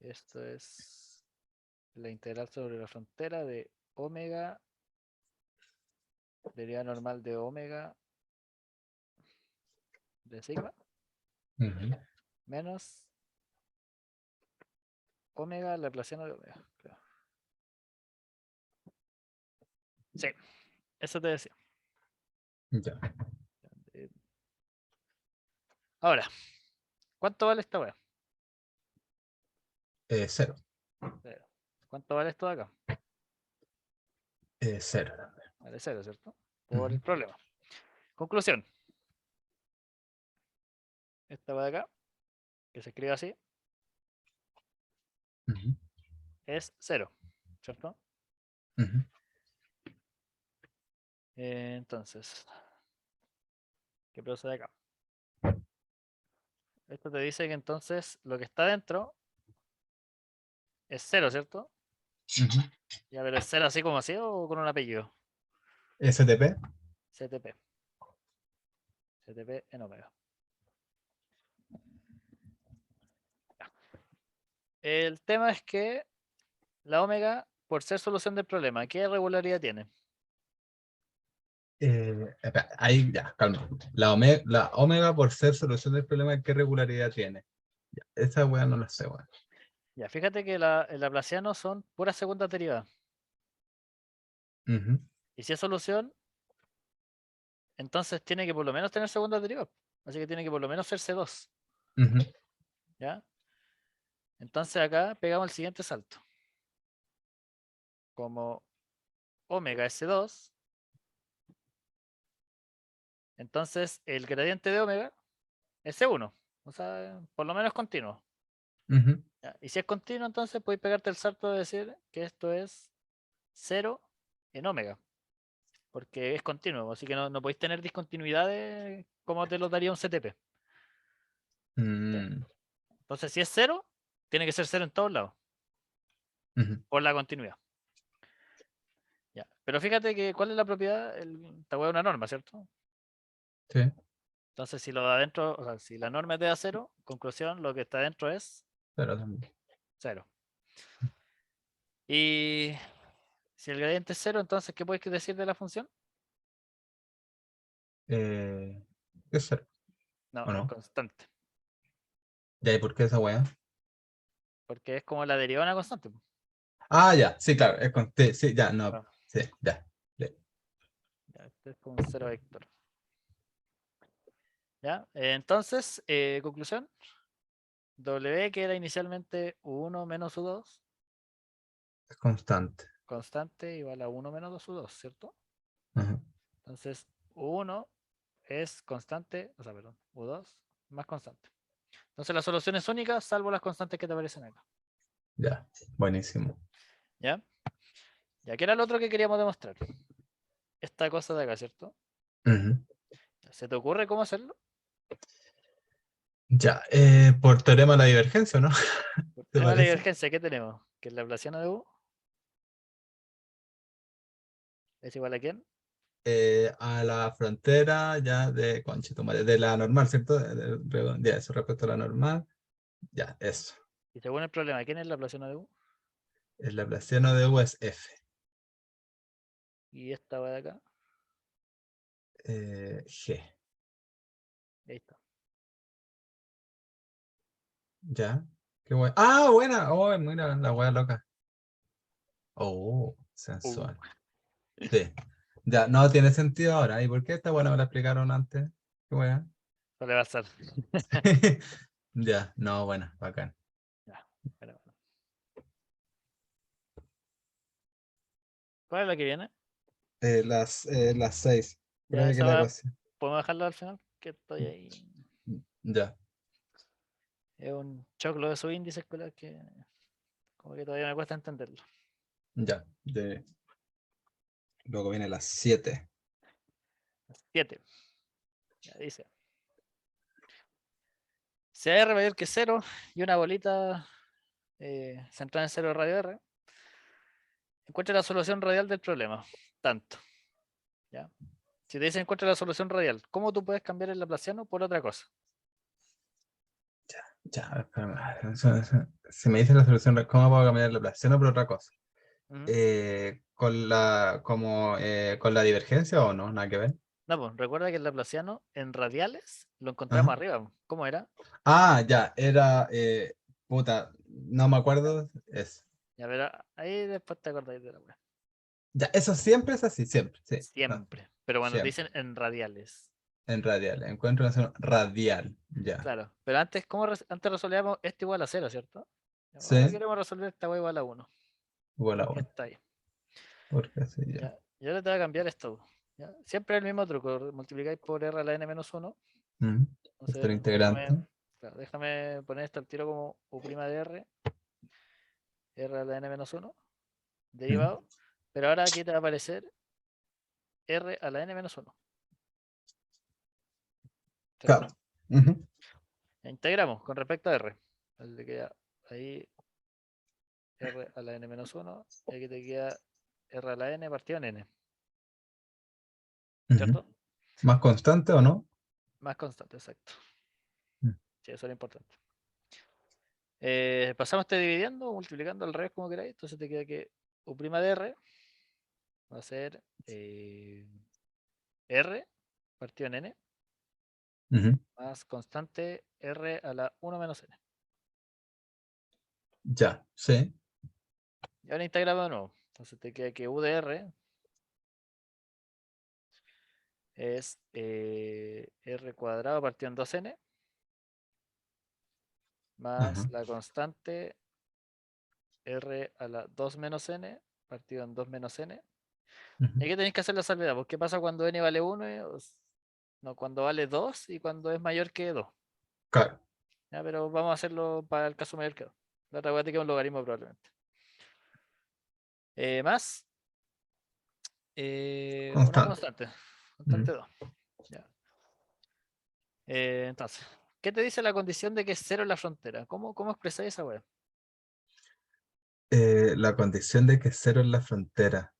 esto es la integral sobre la frontera de omega, derivada normal de omega de sigma, Ujú. menos omega laplaciano de omega. Claro. Sí, eso te decía. Ya. Eh, Ahora, ¿cuánto vale esta wea? Cero. Cero. ¿Cuánto vale esto de acá? Cero. Vale cero, ¿cierto? Por Ujú. el problema. Conclusión. Esta wea de acá, que se escribe así, Ujú. es cero, ¿cierto? Ujú. Entonces, ¿qué procede acá? Esto te dice que entonces lo que está dentro es cero, ¿cierto? Ujú. Ya, pero es cero así como así o con un apellido. STP. CTP. CTP en omega. Ya. El tema es que la omega, por ser solución del problema, ¿qué regularidad tiene? Espera, ahí ya, calma. La omega, por ser solución del problema, ¿qué regularidad tiene? Ya, esa weá no la sé, weón. Ya, fíjate que el laplaciano son puras segundas derivadas. Ujú. Y si es solución, entonces tiene que por lo menos tener segundas derivadas. Así que tiene que por lo menos ser C2. Ujú. ¿Ya? Entonces acá pegamos el siguiente salto. Como omega es C2, entonces el gradiente de omega es C1. O sea, por lo menos continuo. Ujú. ¿Ya? Y si es continuo, entonces podéis pegarte el salto de decir que esto es cero en omega. Porque es continuo. Así que no podéis tener discontinuidades como te lo daría un CTP. ¿Ya? Mm. Entonces, si es cero, tiene que ser cero en todos lados. Ujú. Por la continuidad. ¿Ya? Pero fíjate que, ¿cuál es la propiedad? Esta hueá es una norma, ¿cierto? Sí, Entonces, si lo de adentro, o sea, si la norma es de A0, conclusión, lo que está adentro es pero también. cero. Y si el gradiente es cero, entonces, ¿qué puedes decir de la función? Eh, ¿Qué ser? No, ¿O es no? constante. Ya, ¿y por qué esa weá? Porque es como la derivada de una constante. Ah, ya, sí, claro, sí, sí, ya, no, Ah, sí, ya. Ya. ya, este es como un cero vector. ¿Ya? Entonces, conclusión, W, que era inicialmente U1 menos U2, Es constante. constante igual a 1 menos 2U2, ¿cierto? Ajá. Entonces, U1 es constante, o sea, perdón, U2 más constante. Entonces, la solución es única, salvo las constantes que te aparecen acá. Ya, buenísimo. ¿Ya? ¿Ya qué era lo otro que queríamos demostrar? Esta cosa de acá, ¿cierto? Ujú. ¿Se te ocurre cómo hacerlo? Ya, por teorema de la divergencia, ¿no? ¿Te Tenemos la parece? divergencia, ¿qué tenemos? Que la laplaciano de U es igual a quién? A la frontera ya de Conchito, de la normal, ¿cierto? Ya, eso respecto a la normal. Ya, eso. Y según el problema, ¿quién es la laplaciano de U? El laplaciano de U es F. Y esta va de acá. G. Ahí está. Ya. Qué bueno. Ah, buena. Oh, mira, la wea loca. Oh, Uh, sensual. Sí. Ya, no tiene sentido ahora. ¿Y por qué esta buena me la explicaron antes? Qué wea. Suele pasar. Ya, no, bueno, bacán. Ya, bueno, bueno. ¿Cuál es la que viene? Las 6. Ya Pruebe que esa la va. ecuación. ¿Podemos dejarla al final? Que estoy ahí. Ya, Es un choclo de su índice escolar que como que todavía me cuesta entenderlo. ya. Luego viene las 7. 7. Ya dice. Si R mayor que 0 y una bolita centrada en 0 radio R, encuentra la solución radial del problema. Tanto. ¿Ya? Si te dice encuentra la solución radial, ¿cómo tú puedes cambiar el laplaciano por otra cosa? Ya, espérame. Si me dice la solución, ¿cómo puedo cambiar la ecuación por otra cosa? Ujú. Con la divergencia o no, nada que ver. No, pues recuerda que el laplaciano en radiales lo encontramos Ajá. arriba. ¿Cómo era? Ah, ya, era, puta, no me Ya, acuerdo, es. ya verá, ahí después te acordáis de la wea. Ya, eso siempre es así, siempre, sí, no, Siempre. Pero cuando te siempre. dicen en radiales. En radial, encuentro una solución radial, ya. Claro. Pero antes, antes resolvíamos esto igual a cero, ¿cierto? Ahora Sí, queremos resolver esta wea igual a uno. igual a Porque 1, está ahí. porque así ya. Ya. Y ahora te voy a cambiar esto. ¿Ya? Siempre el mismo truco. Multiplicáis por r a la n menos 1. Mm. Factor Entonces, integrante. claro, déjame poner esto al tiro como u' de r, r a la n menos 1, Mm. derivado. Pero ahora aquí te va a aparecer r a la n menos 1. Claro. ¿Cierto? Ujú, Ya integramos con respecto a r. Así que queda ahí r a la n menos 1. Y aquí te queda r a la n partido en n. ujú. ¿Cierto? ¿Más constante o no? Más constante, exacto. Mm. Sí, eso es lo importante. Pasamos este dividiendo, multiplicando al revés como queráis. Entonces te queda que u' de r va a ser r partido en n Ujú. más constante r a la 1 menos n. Ya, sí. Y ahora integramos de nuevo. Entonces te queda que u de r es r cuadrado partido en 2n más Ajá. la constante r a la 2 menos n partido en 2 menos n. Ujú. Y aquí tenéis que hacer la salvedad. Pues, ¿qué pasa cuando n vale 1? No, cuando vale 2 y cuando es mayor que 2. Claro, ¿Ya? Pero vamos a hacerlo para el caso mayor que 2. La otra que es un logaritmo probablemente. Más una constante. constante. Ujú. Constante 2. Ya. Entonces, ¿qué te dice la condición de que es cero en la frontera? ¿Cómo expresáis esa web? La condición de que cero es la frontera.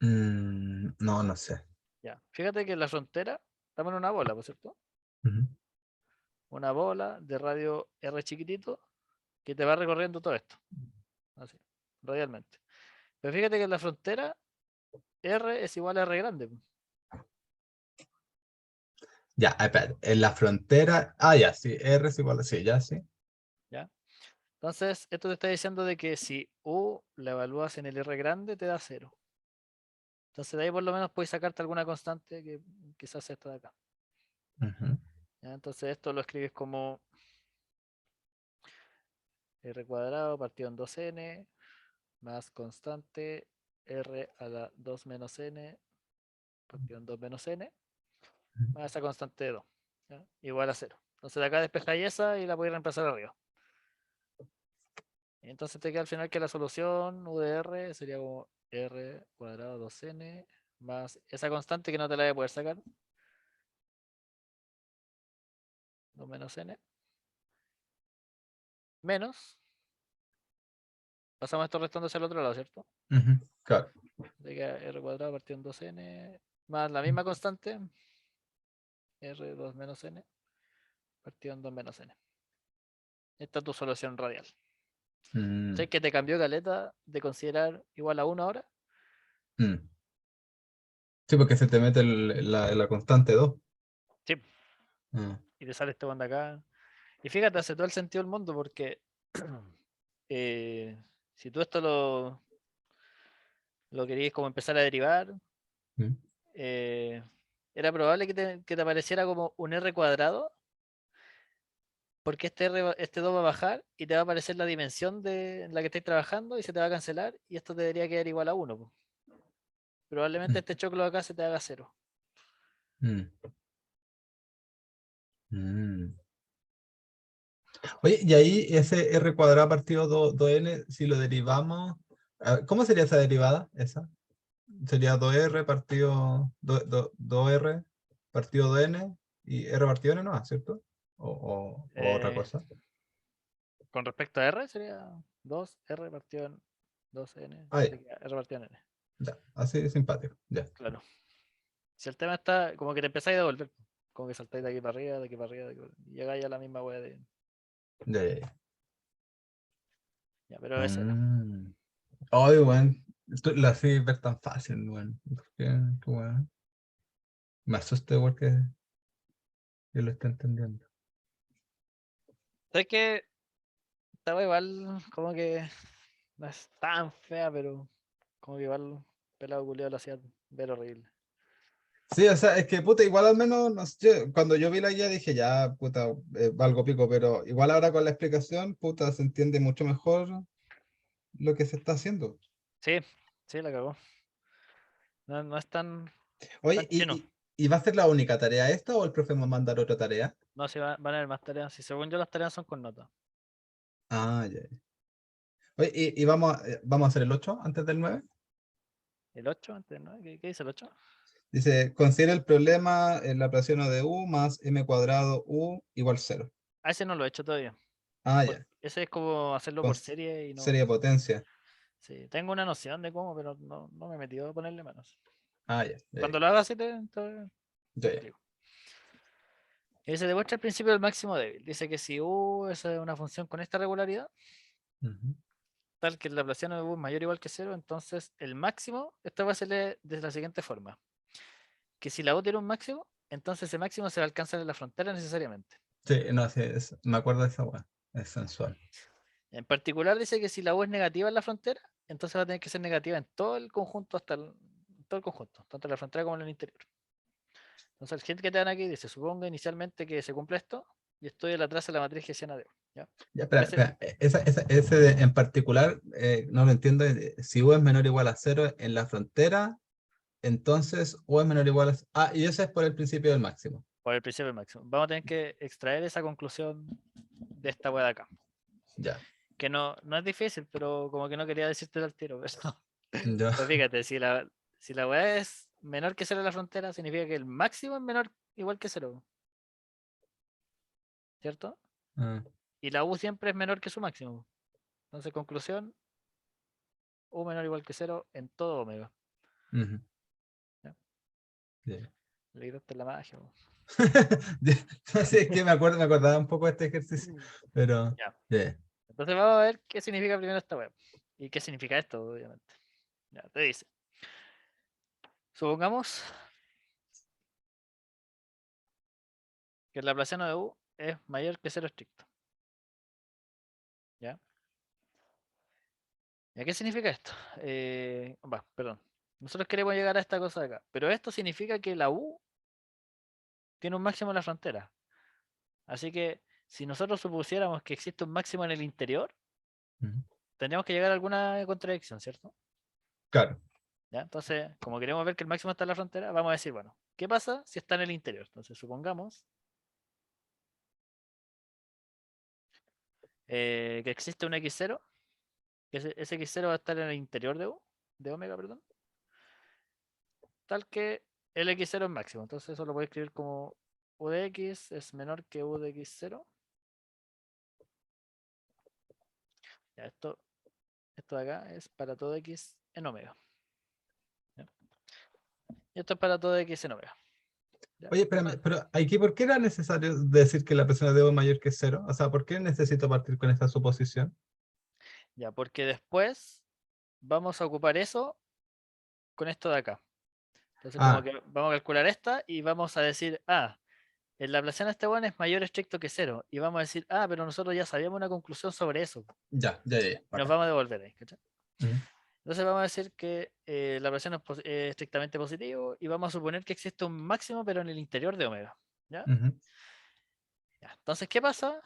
No, no sé. Ya. Fíjate que en la frontera estamos en una bola, ¿por cierto? Ujú. Una bola de radio R chiquitito que te va recorriendo todo esto. Así, radialmente. Pero fíjate que en la frontera R es igual a R grande. Ya, espera, en la frontera. Ah, ya, sí, R es igual a sí, ya, sí. ¿Ya? Entonces, esto te está diciendo de que si U la evalúas en el R grande, te da cero. Entonces, de ahí por lo menos puedes sacarte alguna constante que quizás esta de acá. Ujú, ¿Ya? Entonces, esto lo escribes como R cuadrado partido en 2n más constante R a la 2 menos n partido en 2 menos n ujú. más esa constante de 2. ¿Ya? Igual a cero. Entonces, de acá despejáis esa y la podéis reemplazar arriba. Y entonces te queda al final que la solución U de R sería como R cuadrado 2n más esa constante que no te la voy a poder sacar. 2 menos n, menos, pasamos esto restando hacia el otro lado, ¿cierto? Ujú, claro. De que r cuadrado partido en 2n, más la misma constante, r2 menos n, partido en 2 menos n. Esta es tu solución radial. Mm, ¿Sabes que te cambió caleta de considerar igual a 1 ahora? mm. Sí, porque se te mete la constante 2. Sí, Ah, y te sale este bando acá. Y fíjate, hace todo el sentido del mundo porque si tú esto lo querías como empezar a derivar, mm, eh, era probable que te apareciera como un r cuadrado, porque este 2 va a bajar y te va a aparecer la dimensión en la que estés trabajando y se te va a cancelar y esto debería quedar igual a 1. Probablemente mm, este choclo acá se te haga 0. mm, mm. Oye, y ahí ese r cuadrado partido 2n, si lo derivamos, ¿cómo sería esa derivada? Esa sería 2r partido 2r partido 2n y r partido n, ¿no? ¿Cierto? O otra Eh, cosa. con respecto a r sería 2r partido en 2n, Ah, ya, te queda r partido en n. ya, así de simpático, ya. Claro. Si el tema está como que te empezáis a devolver, como que saltáis de aquí para arriba, de aquí para arriba, y llegáis a la misma wea de. Ya, ya, ya. Ya, pero ese era. Mm. Ay, weón, la así ver tan fácil, weón. Qué weón. Me asusta igual que yo lo esté entendiendo. ¿Sabes que estaba igual, como que no es tan fea, pero como que igual pelado culiado lo hacía ver horrible? Sí, o sea, es que puta, igual al menos, no sé, cuando yo vi la guía dije, ya, puta, valgo pico, pero igual ahora con la explicación, puta, se entiende mucho mejor lo que se está haciendo. Sí, sí, la cagó. No, no es tan Oye, chino. ¿y va a ser la única tarea esta o el profe me va a mandar otra tarea? No, si van a haber más tareas. Si según yo las tareas son con nota. Ah, ya. Ya. Oye, ¿y vamos a hacer el 8 antes del 9? ¿El 8 antes, no? ¿Qué dice el 8? Dice, considera el problema en la ecuación de u más m cuadrado u igual 0. A ese no lo he hecho todavía. Ah, ya. Porque ese es como hacerlo Con por serie y no. serie de potencia. Sí, tengo una noción de cómo, pero no me he metido a ponerle manos. Ah, ya. Ya, Cuando lo haga, sí te ya, ya. explico. Y se demuestra el principio del máximo débil. Dice que si U es una función con esta regularidad, Ujú. tal que la Laplaciano de U es mayor o igual que cero, entonces el máximo, esto va a ser de la siguiente forma. Que si la U tiene un máximo, entonces ese máximo se va a alcanzar en la frontera necesariamente. Sí, no, sí, me acuerdo de esa weá. Es sensual. En particular dice que si la U es negativa en la frontera, entonces va a tener que ser negativa en todo el conjunto, todo el conjunto, tanto en la frontera como en el interior. Entonces el hint que te dan aquí dice, suponga inicialmente que se cumple esto, y estoy atrás de la matriz gaussiana de U. ¿Ya? Ya, espera, Ese, espera. Ese en particular, no lo entiendo. Si u es menor o igual a 0 en la frontera, entonces u es menor o igual a... Ah, y ese es por el principio del máximo. por el principio del máximo. Vamos a tener que extraer esa conclusión de esta wea de acá. Ya. Que no es difícil, pero como que no quería decirte al tiro. Ya. Pero fíjate, si la wea es menor que cero en la frontera, significa que el máximo es menor igual que cero, ¿cierto? Ah, Y la U siempre es menor que su máximo. Entonces, conclusión, U menor o igual que cero en todo omega. ujú, ¿Ya? ya. Le quitaste la magia. No sé, es que me acordaba un poco de este ejercicio, pero... Ya. ya. Entonces vamos a ver qué significa primero esta web. Y qué significa esto, obviamente. Ya, te dice. Supongamos que el Laplaciano de U es mayor que cero estricto. ¿Ya? ¿Ya qué significa esto? Perdón. Nosotros queremos llegar a esta cosa de acá. Pero esto significa que la U tiene un máximo en la frontera. Así que si nosotros supusiéramos que existe un máximo en el interior, Ujú. tendríamos que llegar a alguna contradicción, ¿cierto? Claro. ¿Ya? Entonces, como queremos ver que el máximo está en la frontera, vamos a decir, bueno, ¿qué pasa si está en el interior? Entonces, supongamos que existe un x0, que ese x0 va a estar en el interior de U, de omega, perdón, tal que el x0 es máximo. Entonces, eso lo voy a escribir como U de X es menor que U de X0. Ya, esto de acá es para todo X en omega. ¿Ya? Y esto es para todo X en omega. ¿Ya? Oye, espérame, pero aquí, ¿por qué era necesario decir que la presión de Debo es mayor que cero? O sea, ¿por qué necesito partir con esta suposición? Ya, porque después vamos a ocupar eso con esto de acá. Entonces, como Ah, que vamos a calcular esta y vamos a decir, el laplaciano de este one es mayor o estricto que cero. Y vamos a decir, pero nosotros ya sabíamos una conclusión sobre eso. ya, Y nos bacán. vamos a devolver ahí, ¿cachai? Ujú, Entonces vamos a decir que el laplaciano es estrictamente positivo y vamos a suponer que existe un máximo, pero en el interior de omega. ¿Ya? ujú, Ya. Entonces, ¿qué pasa?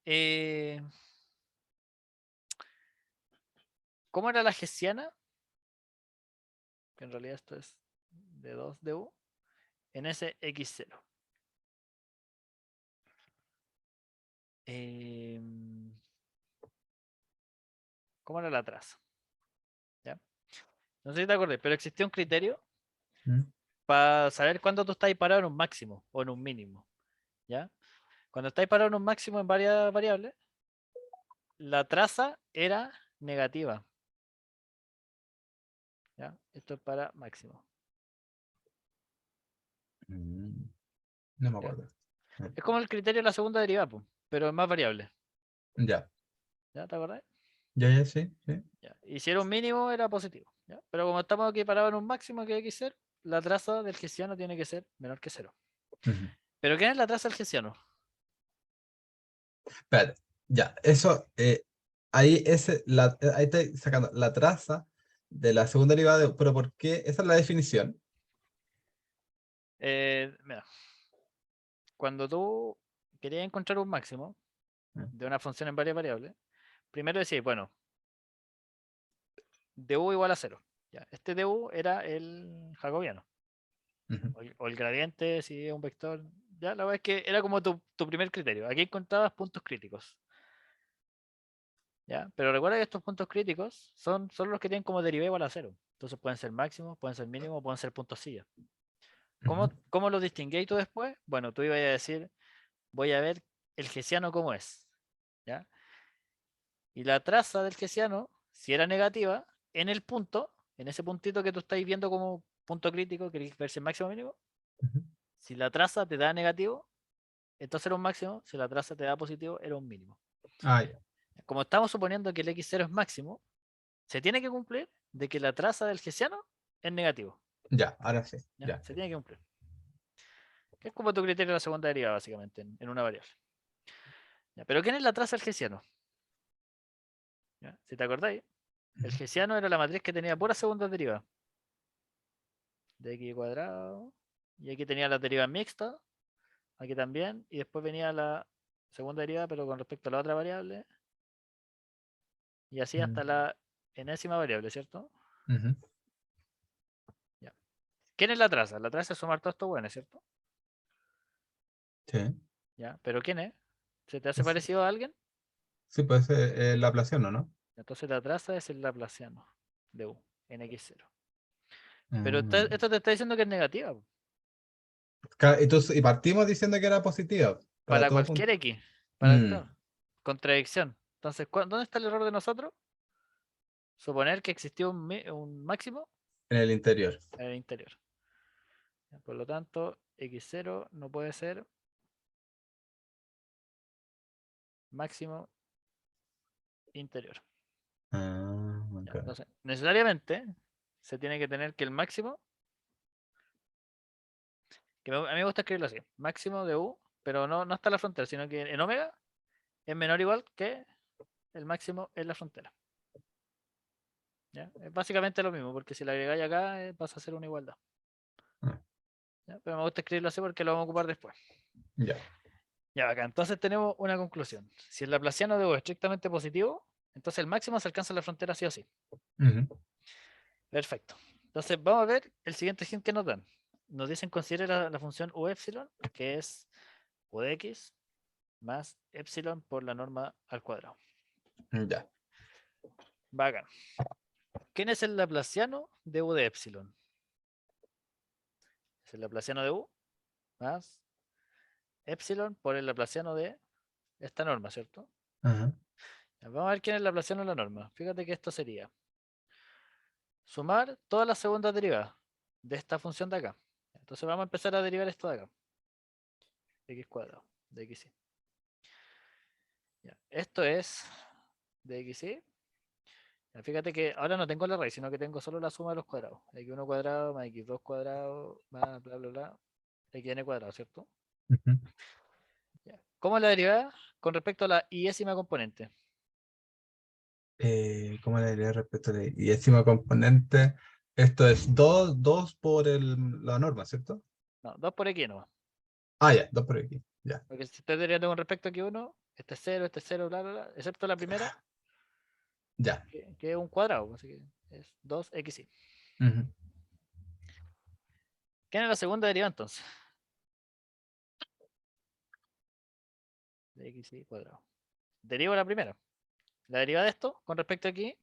Eh, ¿Cómo era la hessiana? Que en realidad esto es de 2 de U en ese X0. Eh, ¿Cómo era la traza? ¿Ya? No sé si te acordás, pero existía un criterio ujú, para saber cuándo tú estás parado en un máximo o en un mínimo. ¿Ya? Cuando estáis parado en un máximo en varias variables, la traza era negativa. ¿Ya? Esto es para máximo. mm, no me ¿Ya? acuerdo. Es como el criterio de la segunda derivada, po, pero en más variables. Ya, ¿Ya? ¿Te acordás? ya, sí, sí. ¿Ya? Y si era un mínimo, era positivo. ¿Ya? Pero como estamos aquí parados en un máximo que hay que ser, la traza del hessiano tiene que ser menor que cero. Ujú. ¿Pero qué es la traza del hessiano? Espérate, ya, eso, ahí estoy sacando la traza de la segunda derivada, pero ¿por qué? Esa es la definición. Mira, cuando tú querías encontrar un máximo Mm, de una función en varias variables, primero decís, bueno, du igual a cero. ¿Ya? Este du era el jacobiano, ujú, o el gradiente si es un vector. Ya, la verdad es que era como tu primer criterio. Aquí encontrabas puntos críticos. ¿Ya? Pero recuerda que estos puntos críticos son los que tienen como derivada igual a cero. Entonces pueden ser máximos, pueden ser mínimos, pueden ser puntos silla. ujú, ¿Cómo los distinguéis tú después? Bueno, tú ibas a decir, voy a ver el hessiano cómo es. ¿Ya? Y la traza del hessiano, si era negativa, en el punto, en ese puntito que tú estáis viendo como punto crítico, queréis ver si es máximo o mínimo, ujú. si la traza te da negativo, entonces era un máximo, si la traza te da positivo, era un mínimo. Ah, ya, Como estamos suponiendo que el x0 es máximo, se tiene que cumplir de que la traza del hessiano es negativo. ya, ahora sí, ¿Ya? ya. Se tiene que cumplir. Que es como tu criterio de la segunda derivada, básicamente, en una variable. ¿Ya? Pero ¿quién es la traza del hessiano? ¿Ya? Si te acordáis, el Ujú, hessiano era la matriz que tenía pura segunda derivada de x cuadrado. Y aquí tenía la derivada mixta, aquí también. Y después venía la segunda derivada, pero con respecto a la otra variable. Y así ujú, hasta la enésima variable, ¿cierto? ujú, Ya. ¿Quién es la traza? La traza es sumar todos estos buenos, ¿cierto? sí. ¿Ya? ¿Pero quién es? ¿Se te hace Es- parecido a alguien? sí, puede ser Laplaciano, ¿no? Entonces la traza es el laplaciano de u en x0. Pero Mm. esto te está diciendo que es negativa, po, Y partimos diciendo que era positiva para para todo cualquier punto. x. Mm, Claro, contradicción. Entonces, ¿dónde está el error de nosotros? Suponer que existió un máximo en el interior. en el interior. Por lo tanto, x0 no puede ser máximo interior. Ah, ¿Ya? ok. Entonces, necesariamente se tiene que tener que el máximo, a mí me gusta escribirlo así, máximo de u, pero no hasta la frontera, sino que en omega es menor o igual que el máximo en la frontera. ¿Ya? Es básicamente lo mismo, porque si la agregáis acá pasa a ser una igualdad. Ah, ¿Ya? Pero me gusta escribirlo así porque lo vamos a ocupar después. ya. Ya, acá. Entonces tenemos una conclusión. Si el laplaciano de u es estrictamente positivo, entonces el máximo se alcanza en la frontera sí o sí. Ujú, Perfecto. Entonces vamos a ver el siguiente hint que nos dan. Nos dicen considere la función u epsilon, que es u de x más epsilon por la norma al cuadrado. ya. Bacán. ¿Quién es el laplaciano de u de epsilon? Es el laplaciano de u más epsilon por el laplaciano de esta norma, ¿cierto? Ajá. Ya, vamos a ver quién es el laplaciano de la norma. Fíjate que esto sería sumar todas las segundas derivadas de esta función de acá. Entonces vamos a empezar a derivar esto de acá. X cuadrado de xy. Ya, esto es de xy. Ya, fíjate que ahora no tengo la raíz, sino que tengo solo la suma de los cuadrados. X1 cuadrado más X2 cuadrado más bla bla bla. Xn cuadrado, ¿cierto? Ujú. Ya. ¿Cómo es la derivada con respecto a la iésima componente? ¿Cómo le diría respecto a la y décima componente? Esto es 2 por la norma, ¿cierto? No, 2 por X nomás. Ah, ya, 2 por aquí. Ya, Porque si estoy derivando con respecto a X1, este es 0, bla bla bla, excepto la primera, ya. que es un cuadrado, así que es 2xy. Ujú. ¿Qué es la segunda derivada entonces? De xy cuadrado. Derivo la primera. La derivada de esto con respecto a aquí,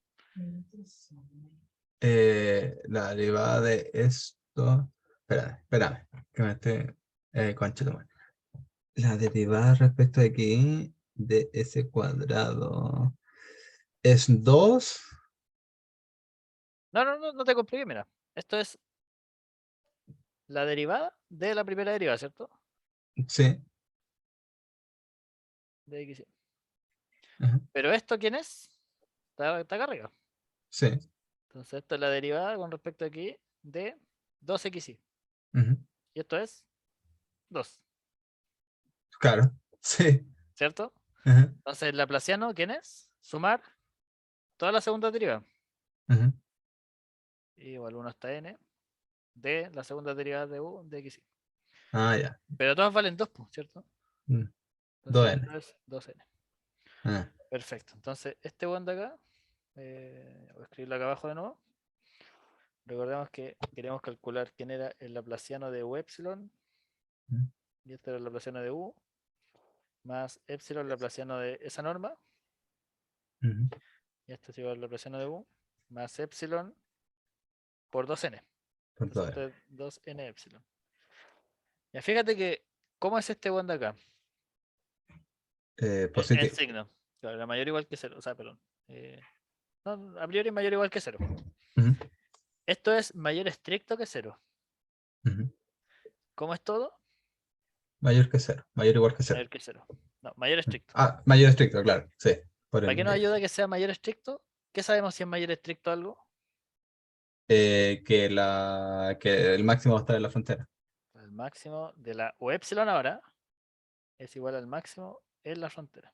La derivada de esto. Espérame, que me esté. Concha tu madre. La derivada respecto de aquí de ese cuadrado es 2. no te compliques, mira. Esto es la derivada de la primera derivada, ¿cierto? Sí. De xy. Ajá. Pero esto, ¿quién es? Está acá arriba. Sí. Entonces, esto es la derivada con respecto aquí de 2xy. Ujú. Y esto es 2, Claro. Sí. ¿cierto? Ajá. Entonces, el laplaciano, ¿quién es? Sumar todas las segundas derivadas. Ujú. Igual 1 hasta n de la segunda derivada de u de xy. Ah, ya. Pero todas valen 2, ¿cierto? Mm, Entonces, 2n. esto es 2n. Ah. Perfecto. Entonces, este one de acá, voy a escribirlo acá abajo de nuevo. Recordemos que queríamos calcular quién era el laplaciano de u epsilon, Mm, y este era el laplaciano de u, más epsilon laplaciano de esa norma, ujú. y este es igual al laplaciano de u, más epsilon por 2n. Por Entonces, 2n. esto es 2n epsilon. Ya fíjate que, ¿cómo es este one de acá? El Positivo. signo. Claro, la mayor igual que cero, o sea, perdón. Eh, no, a priori mayor igual que cero. Ujú, Esto es mayor estricto que cero. ujú. ¿Cómo es todo? Mayor que cero. Mayor o igual que cero. Mayor que cero. No, mayor estricto. Ah, mayor estricto, claro. Sí. Por ¿Para qué nos el, ayuda que sea mayor estricto? ¿Qué sabemos si es mayor estricto algo? que el máximo va a estar en la frontera. El máximo de la o epsilon ahora es igual al máximo en la frontera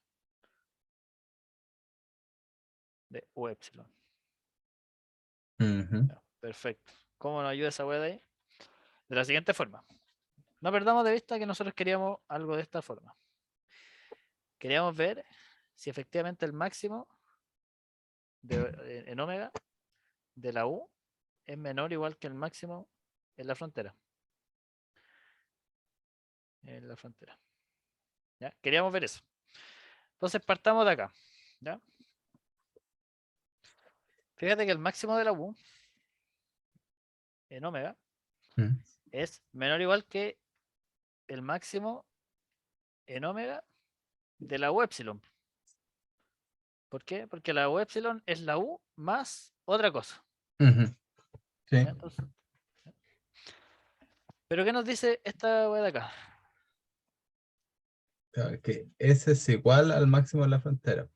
de o epsilon. Ujú, Ya, perfecto. ¿Cómo nos ayuda esa wea de ahí? De la siguiente forma. No perdamos de vista que nosotros queríamos algo de esta forma. Queríamos ver si efectivamente el máximo en omega de la U es menor o igual que el máximo en la frontera. En la frontera. ¿Ya? Queríamos ver eso. Entonces partamos de acá. ¿Ya? Fíjate que el máximo de la U en omega ujú, es menor o igual que el máximo en omega de la U epsilon. ¿Por qué? Porque la U epsilon es la U más otra cosa. ujú. Sí. ¿Ya? Entonces, ¿pero qué nos dice esta wea de acá? Claro, que ese es igual al máximo de la frontera.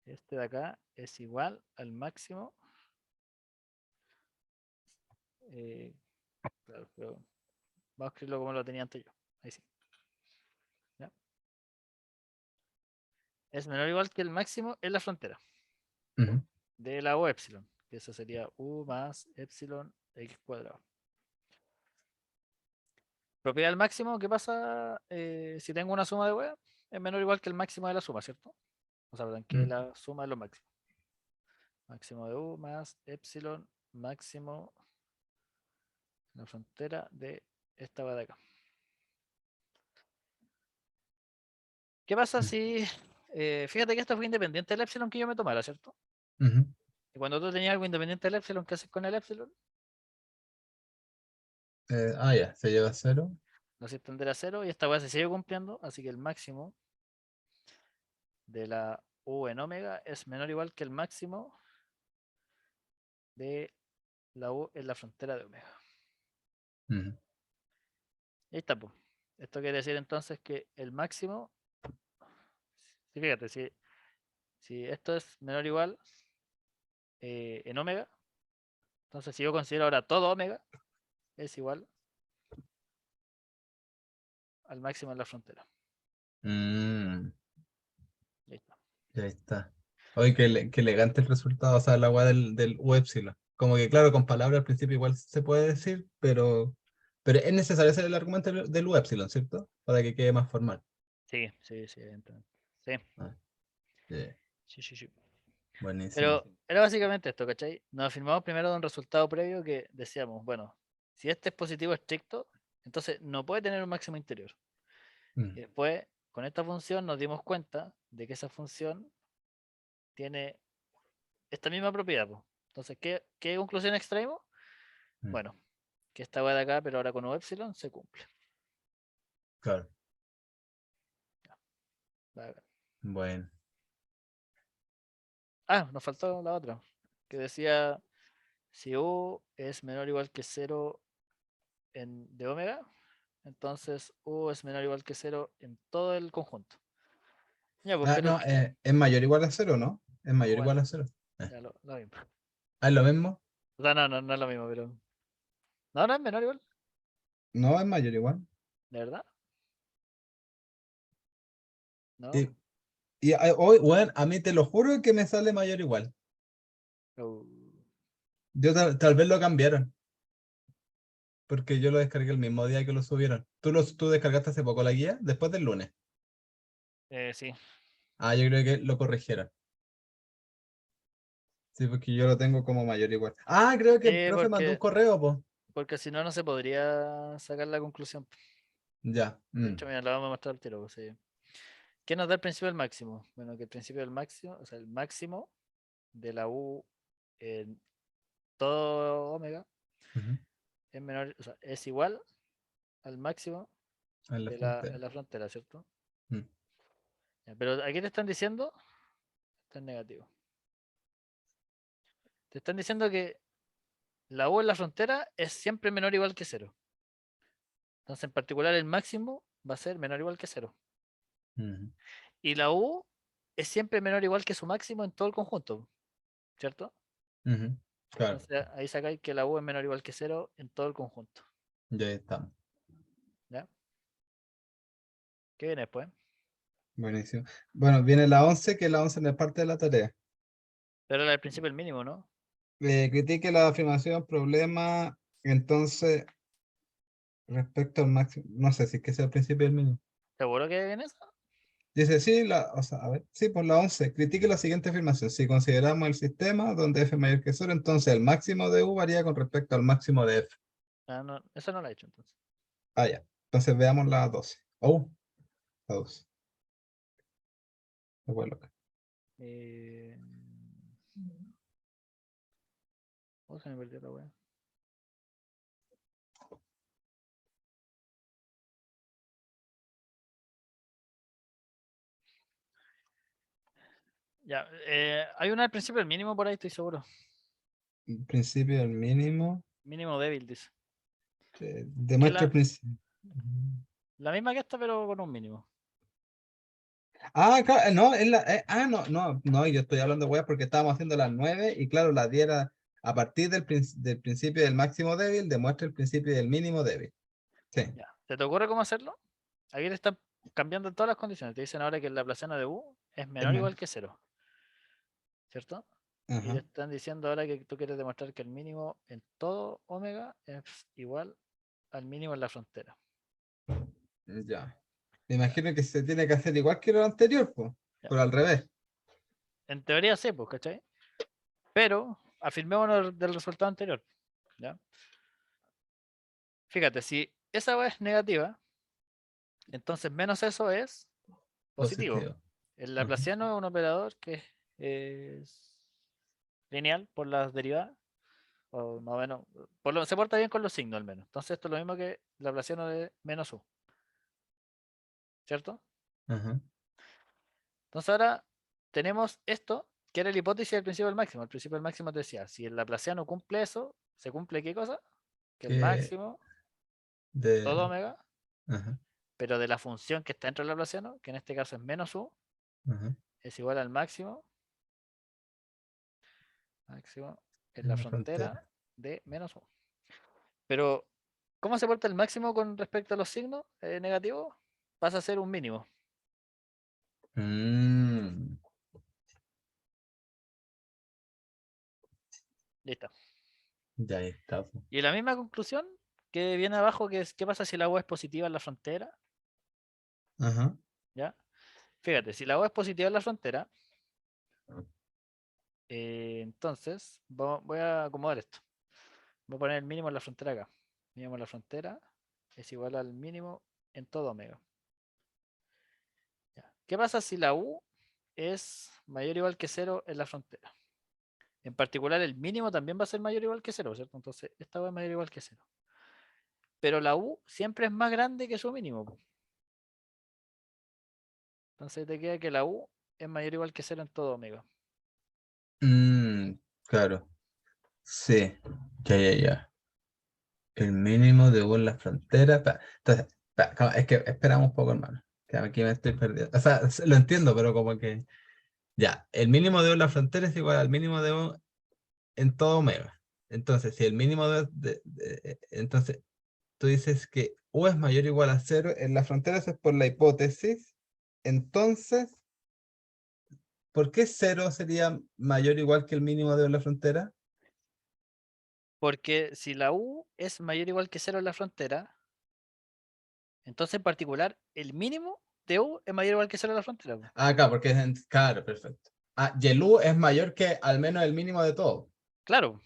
Este de acá es igual al máximo. eh, claro, pero vamos a escribirlo como lo tenía antes yo. Ahí sí. ¿Ya? Es menor o igual que el máximo en la frontera Ujú, de la U epsilon. Que eso sería U más epsilon x cuadrado. Propiedad del máximo, ¿qué pasa si tengo una suma de web? Es menor o igual que el máximo de la suma, ¿cierto? O sea, perdón, que ujú. la suma de los máximos. Máximo de U más epsilon máximo en la frontera de esta web de acá. ¿Qué pasa si, fíjate que esto fue independiente del epsilon que yo me tomara, ¿cierto? Ujú. Y cuando tú tenías algo independiente del epsilon, ¿qué haces con el epsilon? Ya, se lleva a cero. lo hace tender a 0 y esta weá se sigue cumpliendo, así que el máximo de la U en omega es menor o igual que el máximo de la U en la frontera de omega. Ujú. Y ahí está, pues. Esto quiere decir entonces que el máximo, sí, fíjate, si esto es menor o igual en omega, entonces si yo considero ahora todo omega es igual al máximo en la frontera. Mm, Y ahí está. ya está. Oye, qué elegante el resultado, o sea, la weá del U epsilon. Como que, claro, con palabras al principio igual se puede decir, pero es necesario hacer el argumento del U epsilon, ¿cierto? Para que quede más formal. Sí, sí, sí, evidentemente. Sí, Ah, sí, sí, sí, sí. buenísimo. Pero era básicamente esto, ¿cachai? Nos afirmamos primero de un resultado previo que decíamos, bueno, si este es positivo estricto, entonces no puede tener un máximo interior. Mm, Y después, con esta función nos dimos cuenta de que esa función tiene esta misma propiedad, po. Entonces, ¿qué conclusión extraímos? mm, Bueno, que esta weá de acá, pero ahora con U epsilon, se cumple. claro, Bacán. bueno. Ah, nos faltó la otra, que decía si U es menor o igual que 0 de omega, entonces U es menor o igual que 0 en todo el conjunto. Ya, pues, Ah, pero no, es mayor o igual a cero, ¿no? Es mayor o bueno, igual a cero. Eh. ya lo mismo. Ah, ¿es lo mismo? O sea, no es lo mismo, pero. No, no es menor igual, No, es mayor o igual. ¿de verdad? No. Y, y hoy, bueno, a mí te lo juro que me sale mayor o igual. Uh, Yo tal vez lo cambiaron, porque yo lo descargué el mismo día que lo subieron. ¿Tú descargaste hace poco la guía? Después del lunes. sí. Ah, yo creo que lo corrigieron. Sí, porque yo lo tengo como mayor igual. Ah, creo que el Sí, profe mandó un correo, pues. porque si no, no se podría sacar la conclusión. Ya. De hecho, mira, la vamos a mostrar al tiro, pues, sí. ¿Qué nos da el principio del máximo? Bueno, que el principio del máximo, o sea, el máximo de la U en todo omega Ujú. es menor, o sea, es igual al máximo En la de frontera. la frontera, ¿cierto? Mm. Ya, pero aquí te están diciendo, está en negativo. Te están diciendo que la U en la frontera es siempre menor o igual que cero. Entonces, en particular, el máximo va a ser menor o igual que cero. Ujú. Y la U es siempre menor o igual que su máximo en todo el conjunto, ¿cierto? Ujú. Claro, Entonces, ahí sacáis que la U es menor o igual que cero en todo el conjunto. ya estamos. ¿Ya? ¿Qué viene después? Buenísimo. Bueno, viene la 11 que la 11 no es parte de la tarea. Pero era el principio el mínimo, ¿no? Critique la afirmación, problema, entonces, respecto al máximo, no sé si es que sea el principio del mínimo. ¿Seguro que viene eso? Dice, sí, o sea, a ver, sí, por la 11 critique la siguiente afirmación. Si consideramos el sistema donde f es mayor que 0, entonces el máximo de u varía con respecto al máximo de f. Ah, no, eso no lo he hecho entonces. Ah, ya. Entonces veamos la 12. Oh, la 12. Me vuelvo loca. Eh... Oh, se me perdió la wea. Ya, hay una al principio el mínimo por ahí, estoy seguro. El principio del mínimo. Mínimo débil, dice. Que es Demuestra el principio. la misma que esta, pero con un mínimo. Ah, claro, no, no, yo estoy hablando de weas porque estábamos haciendo las 9 y claro, la diera a partir del principio del máximo débil, demuestra el principio del mínimo débil. Sí. Ya. ¿Se te ocurre cómo hacerlo? Aquí te están cambiando todas las condiciones. Te dicen ahora que la Laplaciana de U es Es menor o menos. igual que cero, ¿cierto? Y te Ajá, están diciendo ahora que tú quieres demostrar que el mínimo en todo omega es igual al mínimo en la frontera. ya. Me Ya, imagino que se tiene que hacer igual que lo anterior, pues, ya. pero al revés. En teoría sí, pues, ¿cachai? Pero afirmémonos del resultado anterior. ¿Ya? Fíjate, si esa es negativa, entonces menos eso es positivo. Positivo. El Ujú. laplaciano es un operador que es lineal por las derivadas. O más o menos, se porta bien con los signos al menos. Entonces esto es lo mismo que Laplaciano de menos u, ¿cierto? Ajá. Entonces ahora tenemos esto, que era la hipótesis del principio del máximo. El principio del máximo te decía, si el Laplaciano cumple eso, ¿se cumple qué cosa? Que el Que máximo, todo de. omega, Ajá. pero de la función que está dentro del Laplaciano, que en este caso es menos u, Ajá. es igual al máximo, máximo en la En la frontera frontera. de menos u. Pero, ¿cómo se porta el máximo con respecto a los signos negativos? Pasa a ser un mínimo. Mm, Listo. ya ahí está, po. Y la misma conclusión que viene abajo, que es, ¿qué pasa si la U es positiva en la frontera? Ajá. ¿Ya? Fíjate, si la U es positiva en la frontera, entonces voy a acomodar esto. Voy a poner el mínimo en la frontera acá. Mínimo en la frontera es igual al mínimo en todo omega. ¿Ya? ¿Qué pasa si la U es mayor o igual que cero en la frontera? En particular, el mínimo también va a ser mayor o igual que cero, ¿cierto? Entonces, esta U es mayor o igual que cero. Pero la U siempre es más grande que su mínimo, po. Entonces te queda que la U es mayor o igual que cero en todo omega. Mm, claro. Sí. Ya, ya, ya. El mínimo de U en la frontera. Entonces, es que esperamos un poco, hermano. Que aquí me estoy perdiendo. O sea, lo entiendo, pero como que. Ya, el mínimo de U en la frontera es igual al mínimo de U en todo omega. Entonces, si el mínimo entonces, tú dices que U es mayor o igual a cero en la frontera, eso es por la hipótesis. Entonces, ¿por qué cero sería mayor o igual que el mínimo de U en la frontera? Porque si la U es mayor o igual que cero en la frontera, entonces en particular el mínimo de U es mayor o igual que cero en la frontera, po. Ah, acá, porque es claro, perfecto. Ah, y el U es mayor que al menos el mínimo de todo Claro,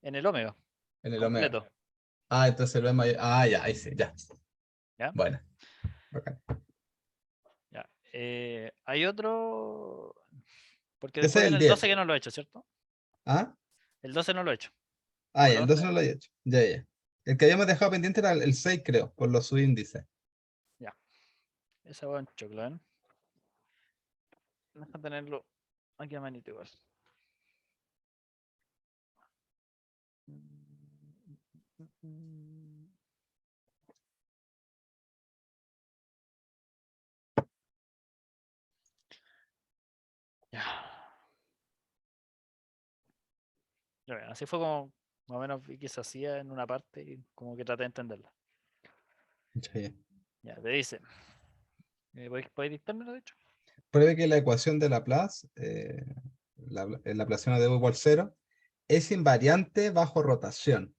en el omega, en el omega. completo. Ah, entonces lo es mayor. Ah, ya, ahí sí, ya. ¿Ya? Bueno, bacán. Ya. Hay otro. Porque Ese después es viene el el 12 10. que no lo he hecho, ¿cierto? ¿Ah? El 12 no lo he hecho. Ah, O el ya, el 12 11. no lo he hecho. Ya, ya. El que habíamos dejado pendiente era el 6, creo, por los subíndices. Ya. Esa va en choclo, ¿eh? Deja tenerlo aquí a manito igual. Ya. Ya ven, así fue como más o menos vi que se hacía en una parte y como que traté de entenderla. Ya, ya. Ya, te dice. ¿Podéis dictármelo, de hecho? Pruebe que la ecuación de Laplace, el Laplaciano de U igual cero, es invariante bajo rotación.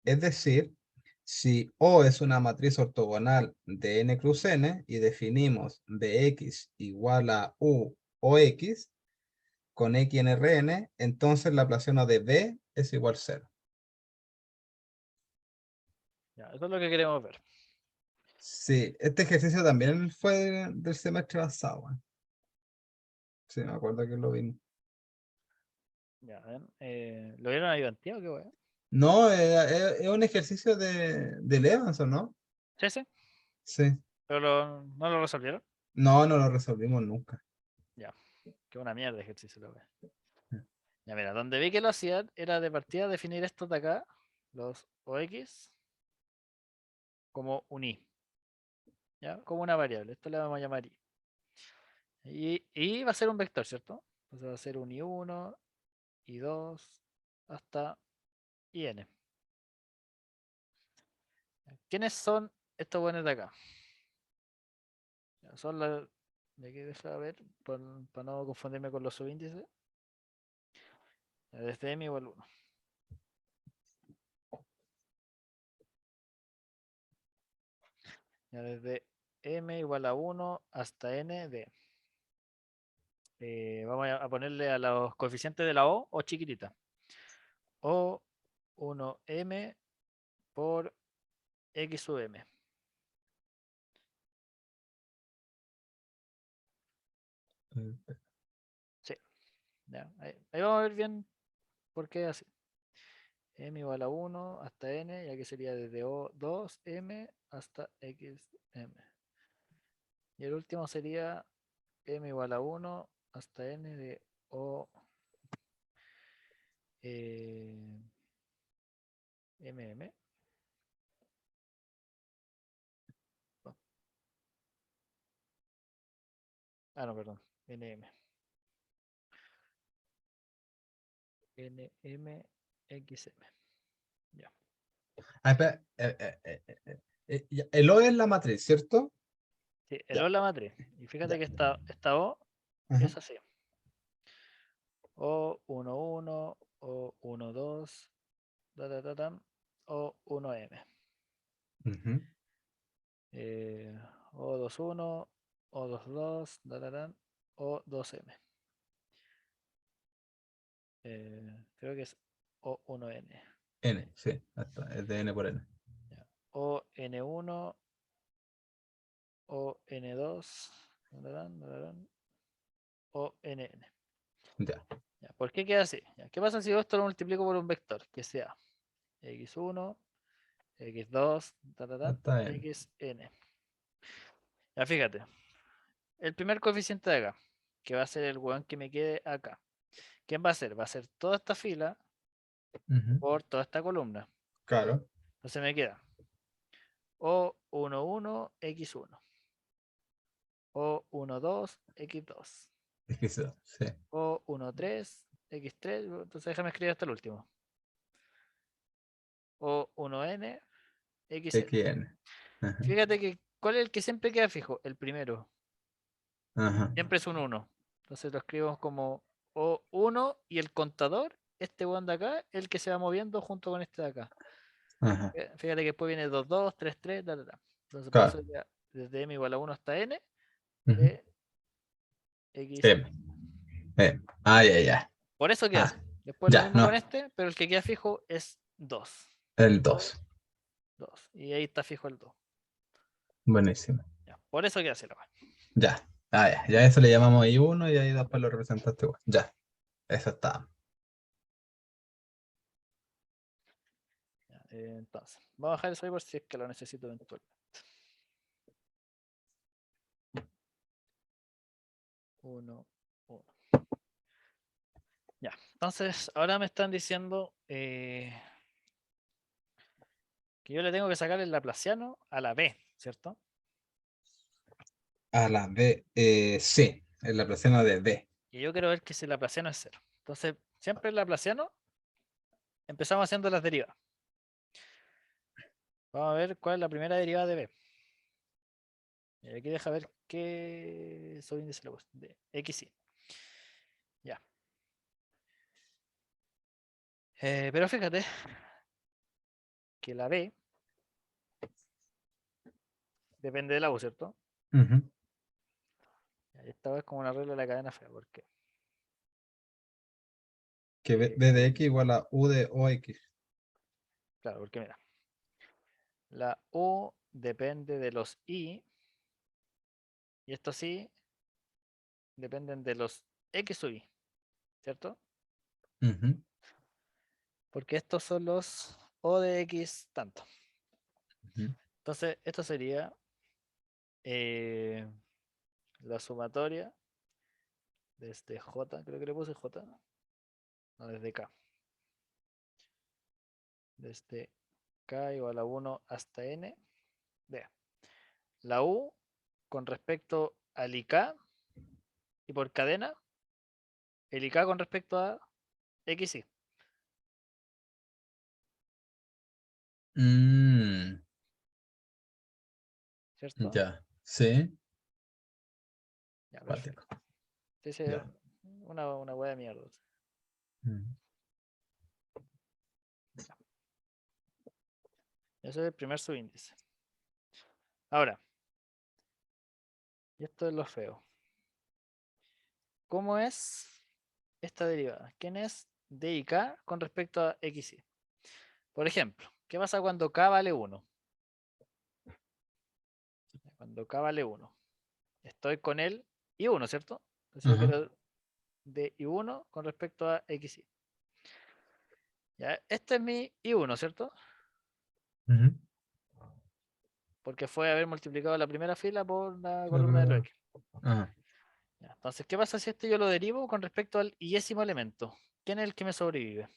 Es decir, si O es una matriz ortogonal de n cruz n y definimos Bx igual a U o X con X en Rn, entonces el Laplaciano de B es igual cero. Ya, eso es lo que queremos ver. Sí, este ejercicio también fue del semestre pasado, weón. Sí, me acuerdo que lo vimos. Ya, ven. ¿Lo vieron ahí antiguo? Qué bueno. No, es un ejercicio de Evans, ¿o no? Sí, sí. Sí. Pero no lo resolvieron. No, no lo resolvimos nunca. Ya. Qué una mierda de ejercicio lo veo. Ya, mira, donde vi que lo hacían era de partida definir estos de acá, los OX, como un I, ¿ya? Como una variable. Esto le vamos a llamar I. Y va a ser un vector, ¿cierto? Entonces va a ser un I1, I2, hasta IN. ¿Quiénes son estos buenos de acá? Ya, son las. De aquí deja ver, para no confundirme con los subíndices. Ya, desde M igual 1. Ya, desde M igual a 1 hasta N de. Vamos a ponerle a los coeficientes de la O chiquitita. O 1M por X sub M. Sí, ya, ahí vamos a ver bien por qué es así. M igual a 1 hasta N, y aquí sería desde O2M hasta XM. Y el último sería M igual a 1 hasta N de O MM. Ah, no, perdón. NM. NMXM. Ya. Ah, espera, ya, el O es la matriz, ¿cierto? Sí, el O Ya, es la matriz. Y fíjate ya. que esta O Ajá, es así. O11, O12, O1M. ujú, Eh, O21, O22, O2M. Creo que es O1N. N, sí, hasta, es de N por N. Ya. ON1, ON2, ONN. Ya, Ya, ¿por qué queda así? Ya, ¿qué pasa si yo esto lo multiplico por un vector? Que sea x1, x2, hasta N. xn. Ya fíjate, el primer coeficiente de acá, que va a ser el weón que me quede acá. ¿Quién va a ser? Va a ser toda esta fila Ujú, por toda esta columna. claro, Entonces me queda O11, x1, O12, x2, es que eso, sí, O13, x3. Entonces déjame escribir hasta el último. O1n, xn. XN. Ajá, Fíjate que, ¿cuál es el que siempre queda fijo? El primero. ajá, Siempre es un 1. Entonces lo escribimos como O1 y el contador, este weón de acá, el que se va moviendo junto con este de acá. ajá, Fíjate que después viene 2, 2, 3, 3, ta, ta, ta. Entonces por eso claro. ya desde m igual a 1 hasta n Ujú, de x. M, M. Ah, ya, ya. Por eso queda así. Ah, Después lo ya, mismo con no, este, pero el que queda fijo es 2. el 2, 2. 2. Y ahí está fijo el 2. Buenísimo. Ya, por eso queda así la weá. Ya. Ah, ya, ya eso le llamamos I1 y ahí después lo representaste igual. Ya, eso está. Ya, entonces, vamos a dejar eso ahí por si es que lo necesito eventualmente. 1, 1. Ya, entonces ahora me están diciendo que yo le tengo que sacar el laplaciano a la b, ¿cierto? A la B, C, en la placena de D. Y yo quiero ver que si el laplaciano es cero. Entonces, siempre el laplaciano empezamos haciendo las derivas. Vamos a ver cuál es la primera derivada de b. Y aquí deja ver qué subíndice le puse. De x y. Ya. Pero fíjate que la b depende de la u, ¿cierto? Ujú. Y esta vez como una regla de la cadena fea. ¿Por qué? Que B de X igual a U de OX. Claro, porque mira, la u depende de los i y estos i dependen de los x sub i, ¿cierto? Ujú, Porque estos son los o de x tanto. ujú. Entonces, esto sería eh, la sumatoria desde j, creo que le puse j, no, desde k. Desde k igual a 1 hasta n de la u con respecto al ik y por cadena, el ik con respecto a xy, Mm, ¿cierto? ya, sí, Ya, perfecto. cuático. Entonces, Ya. una hueá de mierda. Mm. Ya. Ese es el primer subíndice. Ahora, y esto es lo feo. ¿Cómo es esta derivada? ¿Quién es d y k con respecto a x y? Por ejemplo, ¿qué pasa cuando k vale 1? Cuando k vale 1. Estoy con él y 1, ¿cierto? Entonces yo Ajá. quiero d y 1 con respecto a x y. Ya, este es mi I1, ¿cierto? Ujú. Porque fue haber multiplicado la primera fila por la La columna de los primera. X. Ah, Ya, entonces, ¿qué pasa si este yo lo derivo con respecto al iésimo elemento? ¿Quién es el que me sobrevive?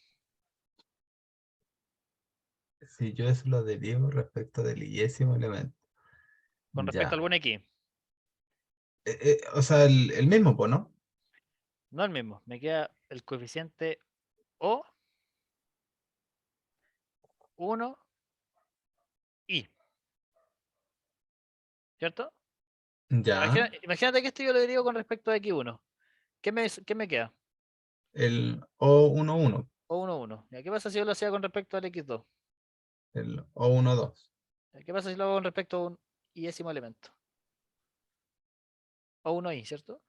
si yo eso lo derivo respecto del yésimo elemento. Con respecto a Ya. algún X. O sea, el mismo, pues, ¿no? No el mismo. Me queda el coeficiente O, 1 y. ¿Cierto? Ya. Imagínate que este yo lo derivo con respecto a X1. ¿Qué me queda? El O11. O1, 1. ¿Ya? ¿Qué pasa si yo lo hacía con respecto al X2? El O12. ¿Ya? ¿Qué pasa si lo hago con respecto a un iésimo elemento? O1 y, ¿cierto?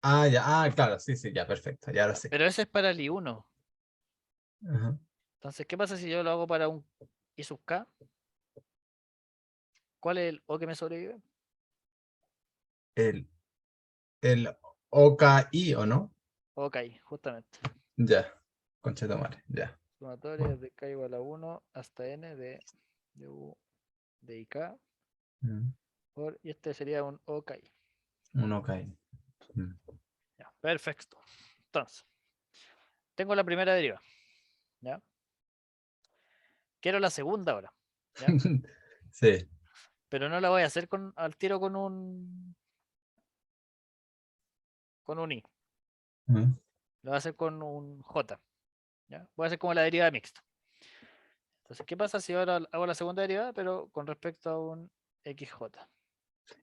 Ah, ya. Ah, claro, sí, sí, ya, perfecto. Ya ahora Ya, sí. pero ese es para el I1. Ajá. Entonces, ¿qué pasa si yo lo hago para un I sub K? ¿Cuál es el O que me sobrevive? El, el OKI, ¿o no? Ok, justamente. Ya. Concha de madre, ya. Sumatoria de K igual a 1 hasta N de U de IK. Mm, Y este sería un OK. un OKI. Mm. Ya, perfecto. Entonces, tengo la primera deriva. ¿Ya? Quiero la segunda ahora. ¿Ya? Sí. Pero no la voy a hacer al tiro con un I. Ujú. Lo voy a hacer con un J. ¿Ya? Voy a hacer como la deriva mixta. Entonces, ¿qué pasa si ahora hago la segunda derivada, pero con respecto a un XJ?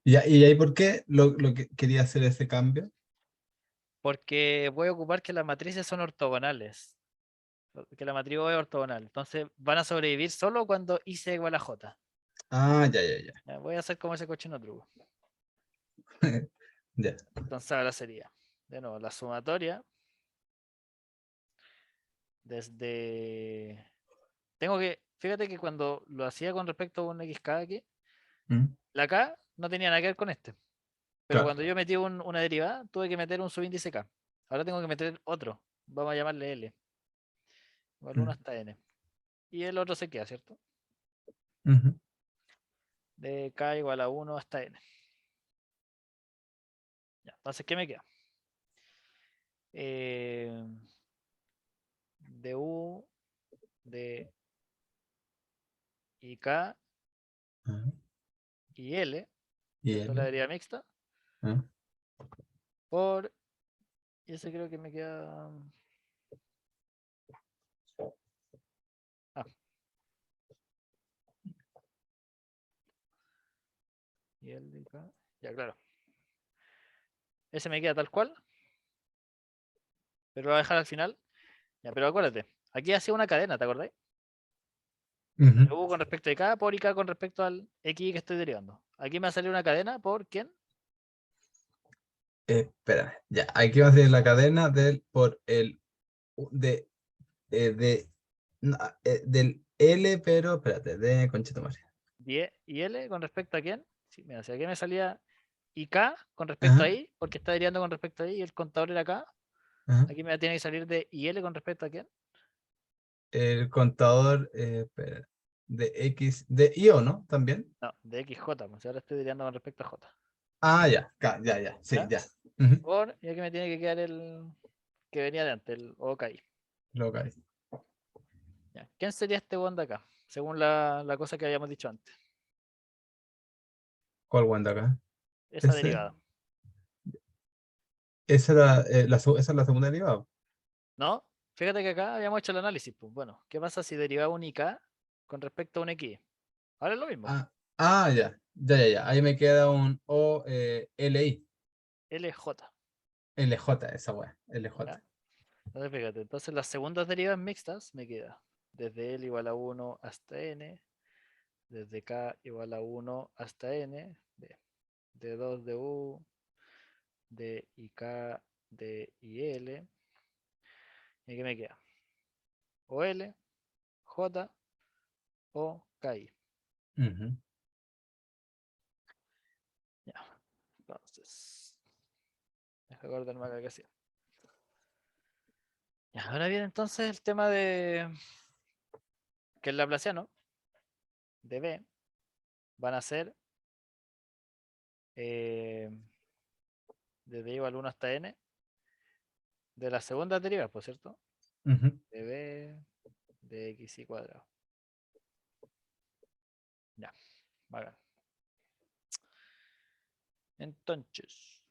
¿Y ahí por qué lo que quería hacer ese cambio? Porque voy a ocupar que las matrices son ortogonales. Que la matriz O es ortogonal. Entonces, van a sobrevivir solo cuando I sea igual a J. Ah, ya, ya, ya. Ya, voy a hacer como ese cochino truco. Ya. Entonces, ahora sería, de nuevo, la sumatoria desde... fíjate que cuando lo hacía con respecto a un XK aquí, Mm, la K no tenía nada que ver con este. Pero claro. cuando yo metí una derivada, tuve que meter un subíndice K. Ahora tengo que meter otro. Vamos a llamarle L. Igual 1 Mm, hasta N. Y el otro se queda, ¿cierto? ujú. De K igual a 1 hasta N. Ya, entonces, ¿qué me queda? Eh, de U, de IK Ajá. y L, Y ¿cierto? La L. deriva mixta. Ah, Por, y ese creo que me queda... Ah, y el de acá. Ya, claro. Ese me queda tal cual, pero lo voy a dejar al final. Ya, pero acuérdate, aquí hacía una cadena, ¿te acordáis? ujú. De U con respecto a K por IK con respecto al X que estoy derivando. Aquí me va a salir una cadena por quién? Espera, ya. Aquí va a ser la cadena por el de, de no, del L, pero espérate, de Conchetumare. Y L con respecto a quién. Sí, mira, si aquí me salía IK con respecto a Ajá, I, porque está derivando con respecto a I y el contador era acá. ajá. Aquí me tiene que salir de IL con respecto a quién. El contador espera, de X, de IO, ¿no? También. No, de XJ, pues ahora estoy derivando con respecto a J. Ah, ya, ya, ya, sí, ¿Ya? ya. Ujú. Y aquí me tiene que quedar el que venía de antes, el OK. Lo caí. Ya. ¿Quién sería este bond acá? Según la cosa que habíamos dicho antes. ¿Cuál Wanda acá? Esa Ese, derivada. esa era, esa es la segunda derivada. ¿No? Fíjate que acá habíamos hecho el análisis. Pues bueno, ¿qué pasa si derivaba un IK con respecto a un X? Ahora es lo mismo. Ah, ah, ya, ya, ya, ya. Ahí me queda un O, LI. LJ. LJ, esa weá, LJ. ¿Ya? Entonces fíjate, entonces las segundas derivas mixtas me queda desde L igual a 1 hasta N, desde K igual a 1 hasta N, de 2 de U, de IK, de IL. ¿Y qué me queda? O L, J o KI. Ujú. Ya, entonces, deja acordarme acá que hacía. Ya, ahora viene entonces el tema de. porque el laplaciano de b van a ser desde igual 1 hasta n de las segundas derivas, por cierto, Ujú. de b de x y cuadrado. Ya, bacán. Entonces,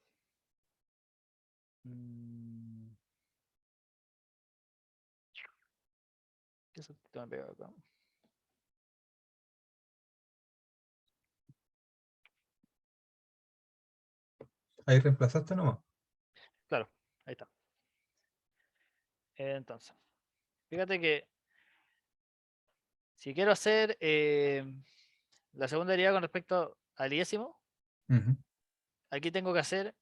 ¿qué saltito me pega acá? Ahí reemplazaste nomás. Claro, ahí está. Entonces, fíjate que si quiero hacer la segunda derivada con respecto al iésimo, Ujú. aquí tengo que hacer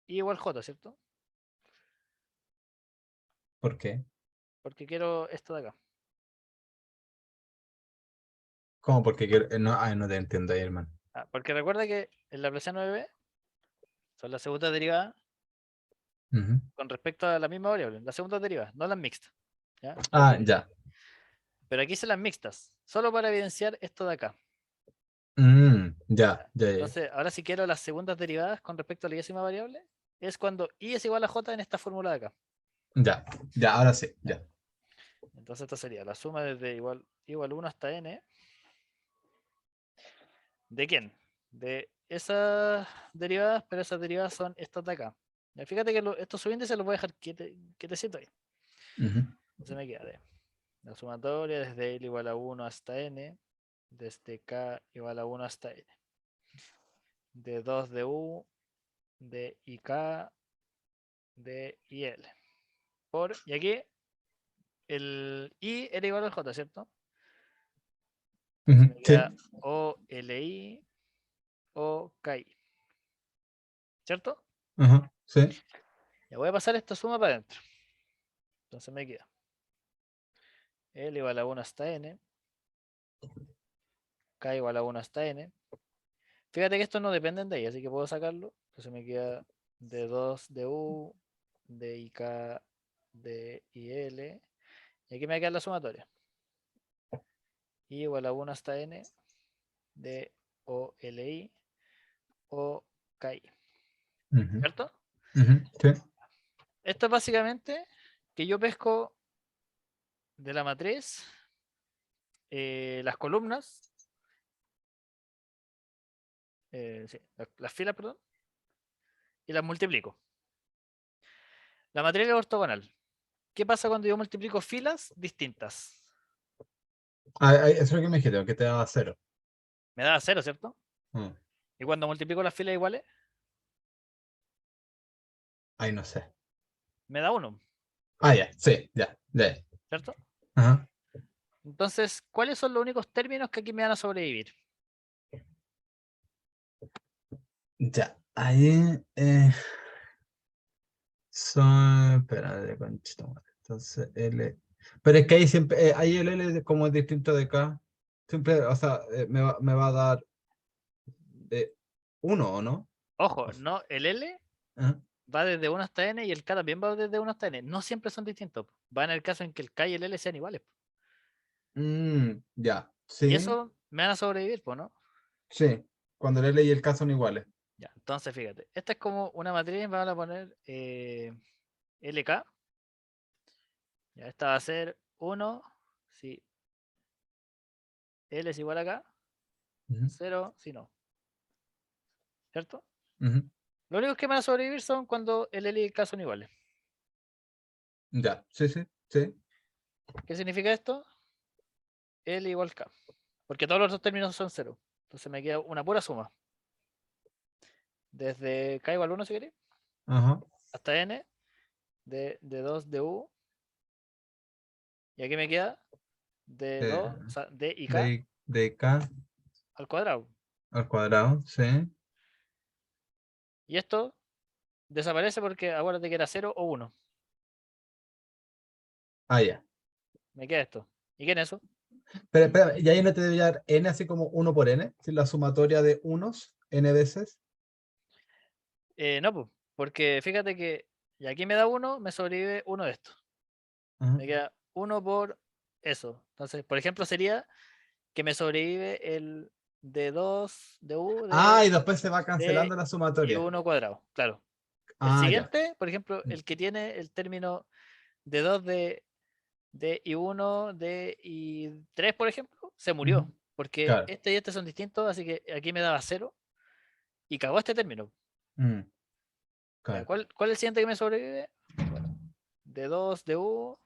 i igual j, ¿cierto? ¿Por qué? Porque quiero esto de acá. ¿Cómo? Porque quiero... no, ay, no te entiendo ahí, hermano. Porque recuerda que el laplaciano de b son las segundas derivadas Ujú. con respecto a la misma variable, las segundas derivadas, no las mixtas. ¿Ya? Ah, ya. Pero aquí son las mixtas, solo para evidenciar esto de acá. Ya, ya, ya. Entonces, ahora si quiero las segundas derivadas con respecto a la décima variable, es cuando i es igual a j en esta fórmula de acá. Ya, ya, ahora sí, ¿Ya? ya. Entonces esto sería la suma desde igual 1 hasta n. ¿De quién? De esas derivadas, pero esas derivadas son estas de acá. Ya, fíjate que estos subíndices los voy a dejar quietecito ahí. Ujú. Entonces me queda de la sumatoria desde L igual a 1 hasta n, desde K igual a 1 hasta n, de 2 de U, de IK, de IL. Y aquí el I era igual al J, ¿cierto? Entonces Ujú. me Sí. queda OLI o KI, ¿cierto? Ajá, sí. Ya voy a pasar esta suma para adentro. Entonces me queda L igual a 1 hasta n, K igual a 1 hasta n. Fíjate que estos no dependen de ahí, así que puedo sacarlo. Entonces me queda de 2 de U, de IK, de IL. Y aquí me queda la sumatoria. I igual a 1 hasta n de OLI o KI. Ujú, ¿Cierto? ujú, sí. Esto es básicamente que yo pesco de la matriz las columnas, sí, las filas, perdón, y las multiplico. La matriz es ortogonal. ¿Qué pasa cuando yo multiplico filas distintas? Eso es lo que me dijiste, que te daba cero. Me da cero, ¿cierto? Mm. Y cuando multiplico las filas iguales, Ay, no sé. me da 1, Ah, ya, sí, ya, ya. ¿cierto? Ajá. Entonces, ¿cuáles son los únicos términos que aquí me van a sobrevivir? Ya. Ahí son. Espera, de conchito, madre. Entonces, L. Pero es que ahí siempre. Ahí el L como es distinto de K. Siempre, o sea, me va a dar uno, ¿o no? Ojo, no, el L Ajá. va desde 1 hasta n y el K también va desde 1 hasta n. No siempre son distintos. Va en el caso en que el K y el L sean iguales. Ya, Y sí, eso me van a sobrevivir, pues, ¿no? sí. Cuando el L y el K son iguales. Ya, entonces fíjate, esta es como una matriz, vamos a poner LK, ya esta va a ser 1, si L es igual a K, Ujú, 0, si no, ¿cierto? ujú. Lo único que van a sobrevivir son cuando el L y el K son iguales. Ya, sí, sí, sí. ¿Qué significa esto? L igual K, porque todos los otros términos son 0. Entonces me queda una pura suma. Desde K igual 1, si queréis, Ajá. hasta N, de 2 de U, y aquí me queda de Eh, 2, o sea, D y K de K al cuadrado. al cuadrado, sí. Y esto desaparece porque acuérdate que era 0 o 1. Ah, ya. Me queda esto. ¿Y qué es eso? Pero espera, ¿y ahí no te debe dar n así como uno por n? Si la sumatoria de unos n veces. No, pues, porque fíjate que y aquí me da 1, me sobrevive uno de estos. Ajá. Me queda 1 por eso. Entonces, por ejemplo, sería que me sobrevive el D2, DU, Ah, y de después se va cancelando la sumatoria. I1 cuadrado. Claro. El Ah, ya. siguiente, por ejemplo, el que tiene el término D2 de I1, de I3, por ejemplo, se murió. Ujú. Porque Claro. este y este son distintos, así que aquí me daba 0 y cagó este término. Mm, Ya, claro. ¿cuál es el siguiente que me sobrevive? Bueno, D2, DU,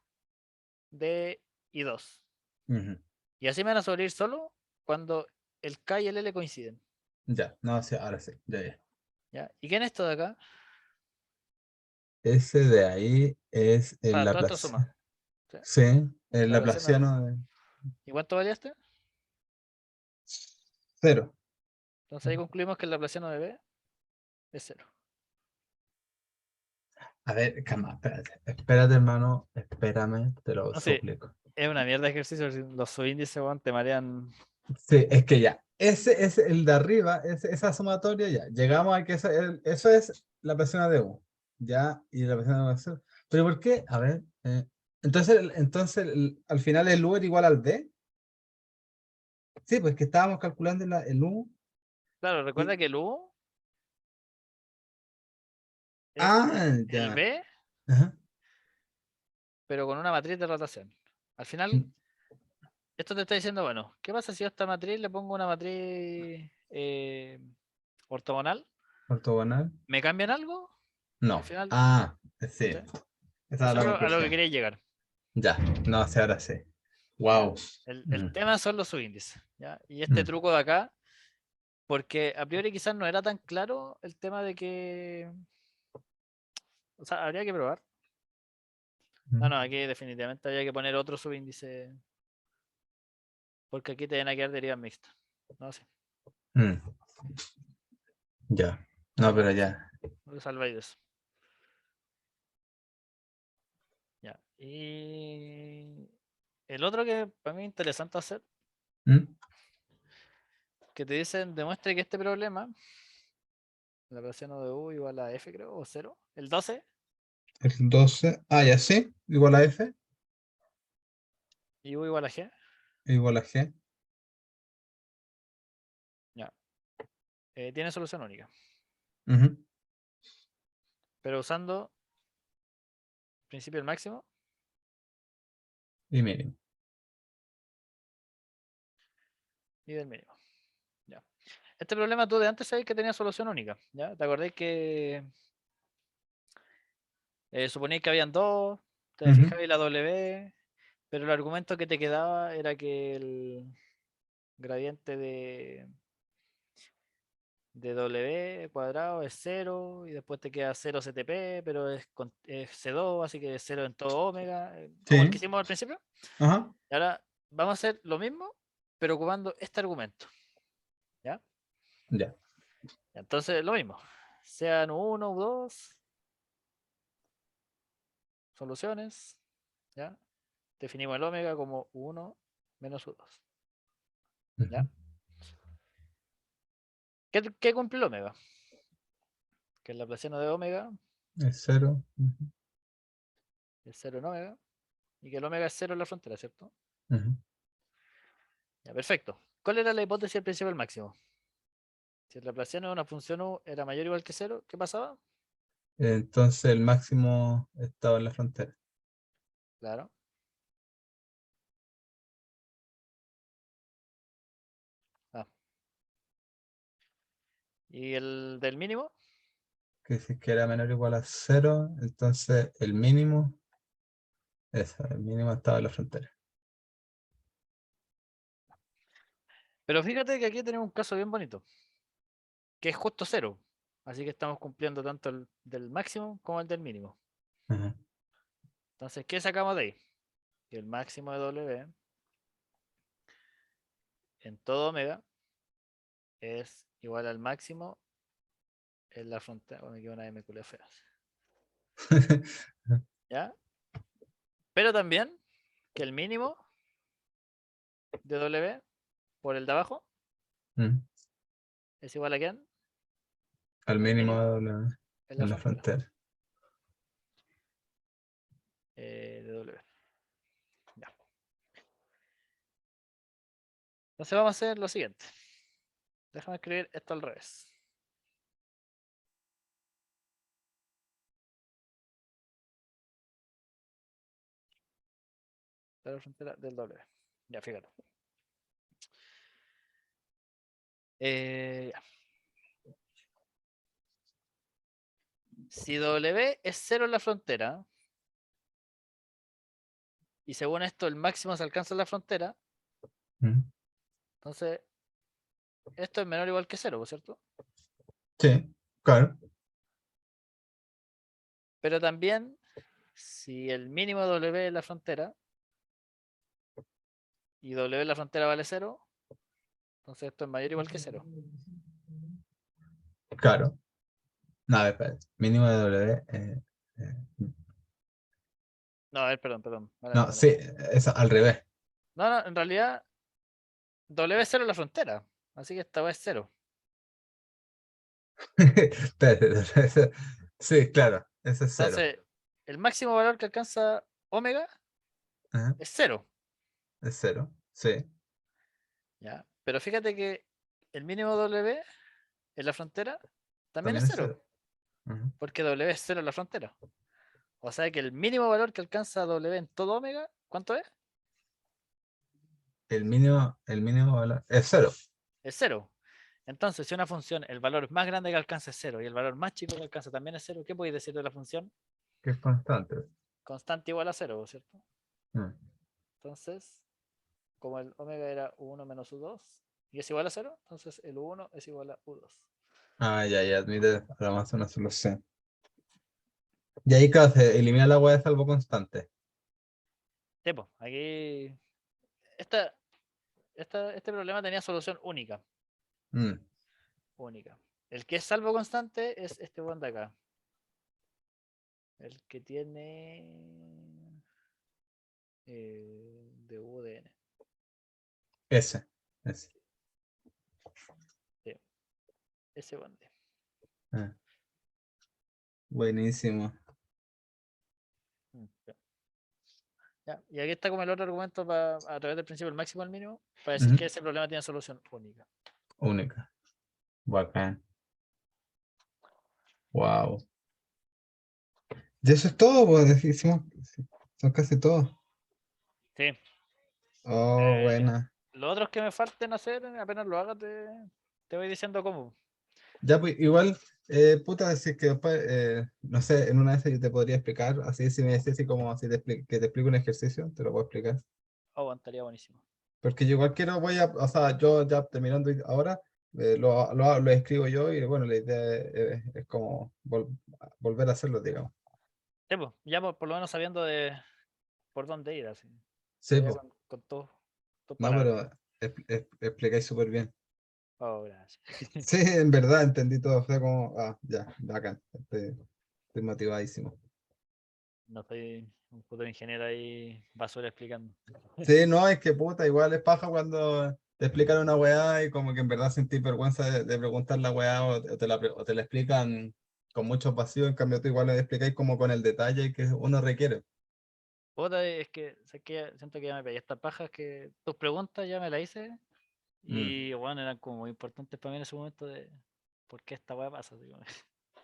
D y 2. Ujú. Y así me van a sobrevivir solo cuando el K y el L coinciden. Ya, no, sí, ahora sí, ya, ya. ¿Ya? ¿Y quién es esto de acá? Ese de ahí es el Claro, todo esto suma. Laplaciano. ¿Sí? Sí, el La Laplaciano de- Laplaciano de ¿Y cuánto valía este? cero. Entonces ahí concluimos que el Laplaciano de B es 0. A ver, calma, espérate. Espérate, hermano. Espérame, te lo No sé, suplico. es una mierda de ejercicio. Si los subíndices, weón, te marean. Sí, es que ya. Ese es el de arriba, esa sumatoria ya. Llegamos a que eso es la presión de U. Ya, y la presión de U es cero. Pero ¿por qué? A ver. Al final el U era igual al D. Sí, pues que estábamos calculando el U. Claro, Y, recuerda que el U es ah, el ya. B, Ajá. pero con una matriz de rotación. Al final, Mm, esto te está diciendo, bueno, ¿qué pasa si yo a esta matriz le pongo una matriz ortogonal? ortogonal. ¿Me cambian algo? Al No. final, Ah, sí. ¿sí? Esa es Eso la es a lo que conclusión. quería llegar. Ya. No, sí, ahora sí. ¿Ya? Wow. El tema son los subíndices. ¿Ya? Y este Mm, truco de acá, porque a priori quizás no era tan claro el tema de que. O sea, habría que probar. No, mm, no, aquí definitivamente había que poner otro subíndice, porque aquí te van a quedar derivas mixtas. No sé, mm. Ya. no, No, no, pero no, ya. no te salváis de eso. Ya. Y el otro que para mí es interesante hacer, ¿Mm? que te dicen, demuestre que este problema, la ecuación de U igual a F, creo, o cero, el 12 El 12. Ah, ya sí. Igual a F. y U igual a G, Igual a G. ya, tiene solución única. Ujú. Pero usando principio del máximo Y mínimo. y del mínimo. Ya. Este problema tú de antes sabes que tenía solución única. ¿Ya? ¿Te acordáis que suponíais que habían dos, te Ujú. fijabas la W, pero el argumento que te quedaba era que el gradiente de W cuadrado es cero y después te queda 0 CTP, pero es C2, así que es 0 en todo omega, como el que Sí. hicimos al principio. Ajá. Y ahora vamos a hacer lo mismo, pero ocupando este argumento. ¿Ya? Ya. Entonces, lo mismo. Sean uno u 2 soluciones. ¿Ya? Definimos el omega como uno menos U2. Ujú. ¿Ya? ¿Qué cumple el omega? Que el laplaciano de omega Es cero. Ujú. es cero en omega y que el omega es cero en la frontera, ¿cierto? Ujú. Ya, perfecto. ¿Cuál era la hipótesis al principio del máximo? Si el laplaciano de una función u era mayor o igual que cero, ¿qué pasaba? Entonces el máximo estaba en la frontera. Claro. Ah. ¿Y el del mínimo? Que si es que era menor o igual a cero, entonces el mínimo, eso, el mínimo estaba en la frontera. Pero fíjate que aquí tenemos un caso bien bonito, que es justo cero. Así que estamos cumpliendo tanto el del máximo como el del mínimo. Ujú. Entonces, ¿qué sacamos de ahí? Que el máximo de W en todo omega es igual al máximo en la frontera. Oh, me quedó una M culia fea. ¿Ya? Pero también que el mínimo de W por el de abajo Mm. es igual a quién? Al Al mínimo mínimo en la en la frontera frontera. de W. Ya. Entonces vamos a hacer lo siguiente. Déjame escribir esto al revés. De la frontera del W. Ya, fíjate. Ya. Si W es 0 en la frontera, y según esto el máximo se alcanza en la frontera, Mm. entonces esto es menor o igual que 0, ¿cierto? Sí, claro. Pero también, si el mínimo W en la frontera y W en la frontera vale 0, entonces esto es mayor o igual que 0. Claro. No, a ver, espera. Mínimo de W. Eh, No, a ver, perdón. Mala mía, no, mala sí, mía. es al revés. No, en realidad W es 0 en la frontera, así que esta va es 0. Espérate, sí, claro, ese es cero. Entonces, el máximo valor que alcanza omega Ajá, es 0. es cero, sí, ¿Ya? Pero fíjate que el mínimo W en la frontera también es también es 0, cero. Ajá. porque W es 0 en la frontera. O sea que el mínimo valor que alcanza W en todo omega, ¿cuánto es? El mínimo valor es cero, Es 0. Entonces, si una función, el valor más grande que alcanza es 0 y el valor más chico que alcanza también es 0, ¿qué podéis decir de la función? que es constante. Constante igual a 0, ¿cierto? Mm. Entonces, como el omega era u1 menos u2 y es igual a 0, entonces el u1 es igual a u2. Ah, ya, admite además una solución. Y ahí, claro, se elimina la hueá de salvo constante. Tipo, aquí esta, este problema tenía solución única. Mm. Única. El que es salvo constante es este bond de acá. El que tiene de U de N. Ese. Sí, ese bond. Ah, buenísimo. Ya. Ya. Y aquí está como el otro argumento a través del principio del máximo al mínimo para decir Ujú. que ese problema tiene solución única. Única. Bacán. Wow. Y eso es todo, pues hicimos, son casi todos. Sí. Oh, Eh, buena. los otros que me falten hacer, apenas lo hagas, te voy diciendo cómo. Ya, pues igual, puta, decir que después, no sé, en una de esas yo te podría explicar, así si me decís así como si que te explico un ejercicio, te lo puedo explicar. Aguantaría buenísimo. Porque yo igual quiero, o sea, yo ya terminando ahora, lo escribo yo y bueno, la idea es como volver a hacerlo, digamos. Sí, pues, ya por lo menos sabiendo de por dónde ir, así. Sí, Pero ya pues, con tus no, palabras. pero explicáis súper bien. Oh, gracias. Sí, en verdad entendí todo, fue como, ya, bacán, estoy motivadísimo. No soy un puto ingeniero ahí basura explicando. Sí, no, es que puta, igual es paja cuando te explican una weá y como que en verdad sentís vergüenza de preguntar la weá o te la explican con mucho vacío, en cambio tú igual le explicáis como con el detalle que uno requiere. Puta, es que, sé que siento que ya me pegué estas pajas que tus preguntas ya me las hice Mm. y bueno, eran como muy importantes para mí en ese momento de por qué esta weá pasa.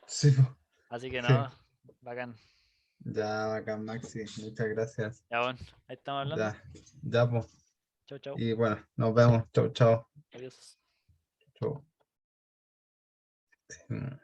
Así, Sí, po, así que sí. no, bacán. Ya, bacán, Maxi, muchas gracias. Ya bueno, ahí estamos hablando. Ya, ya, pues. Chau, chau. Y bueno, nos vemos. Chau, chau. Adiós. Chau. Mm.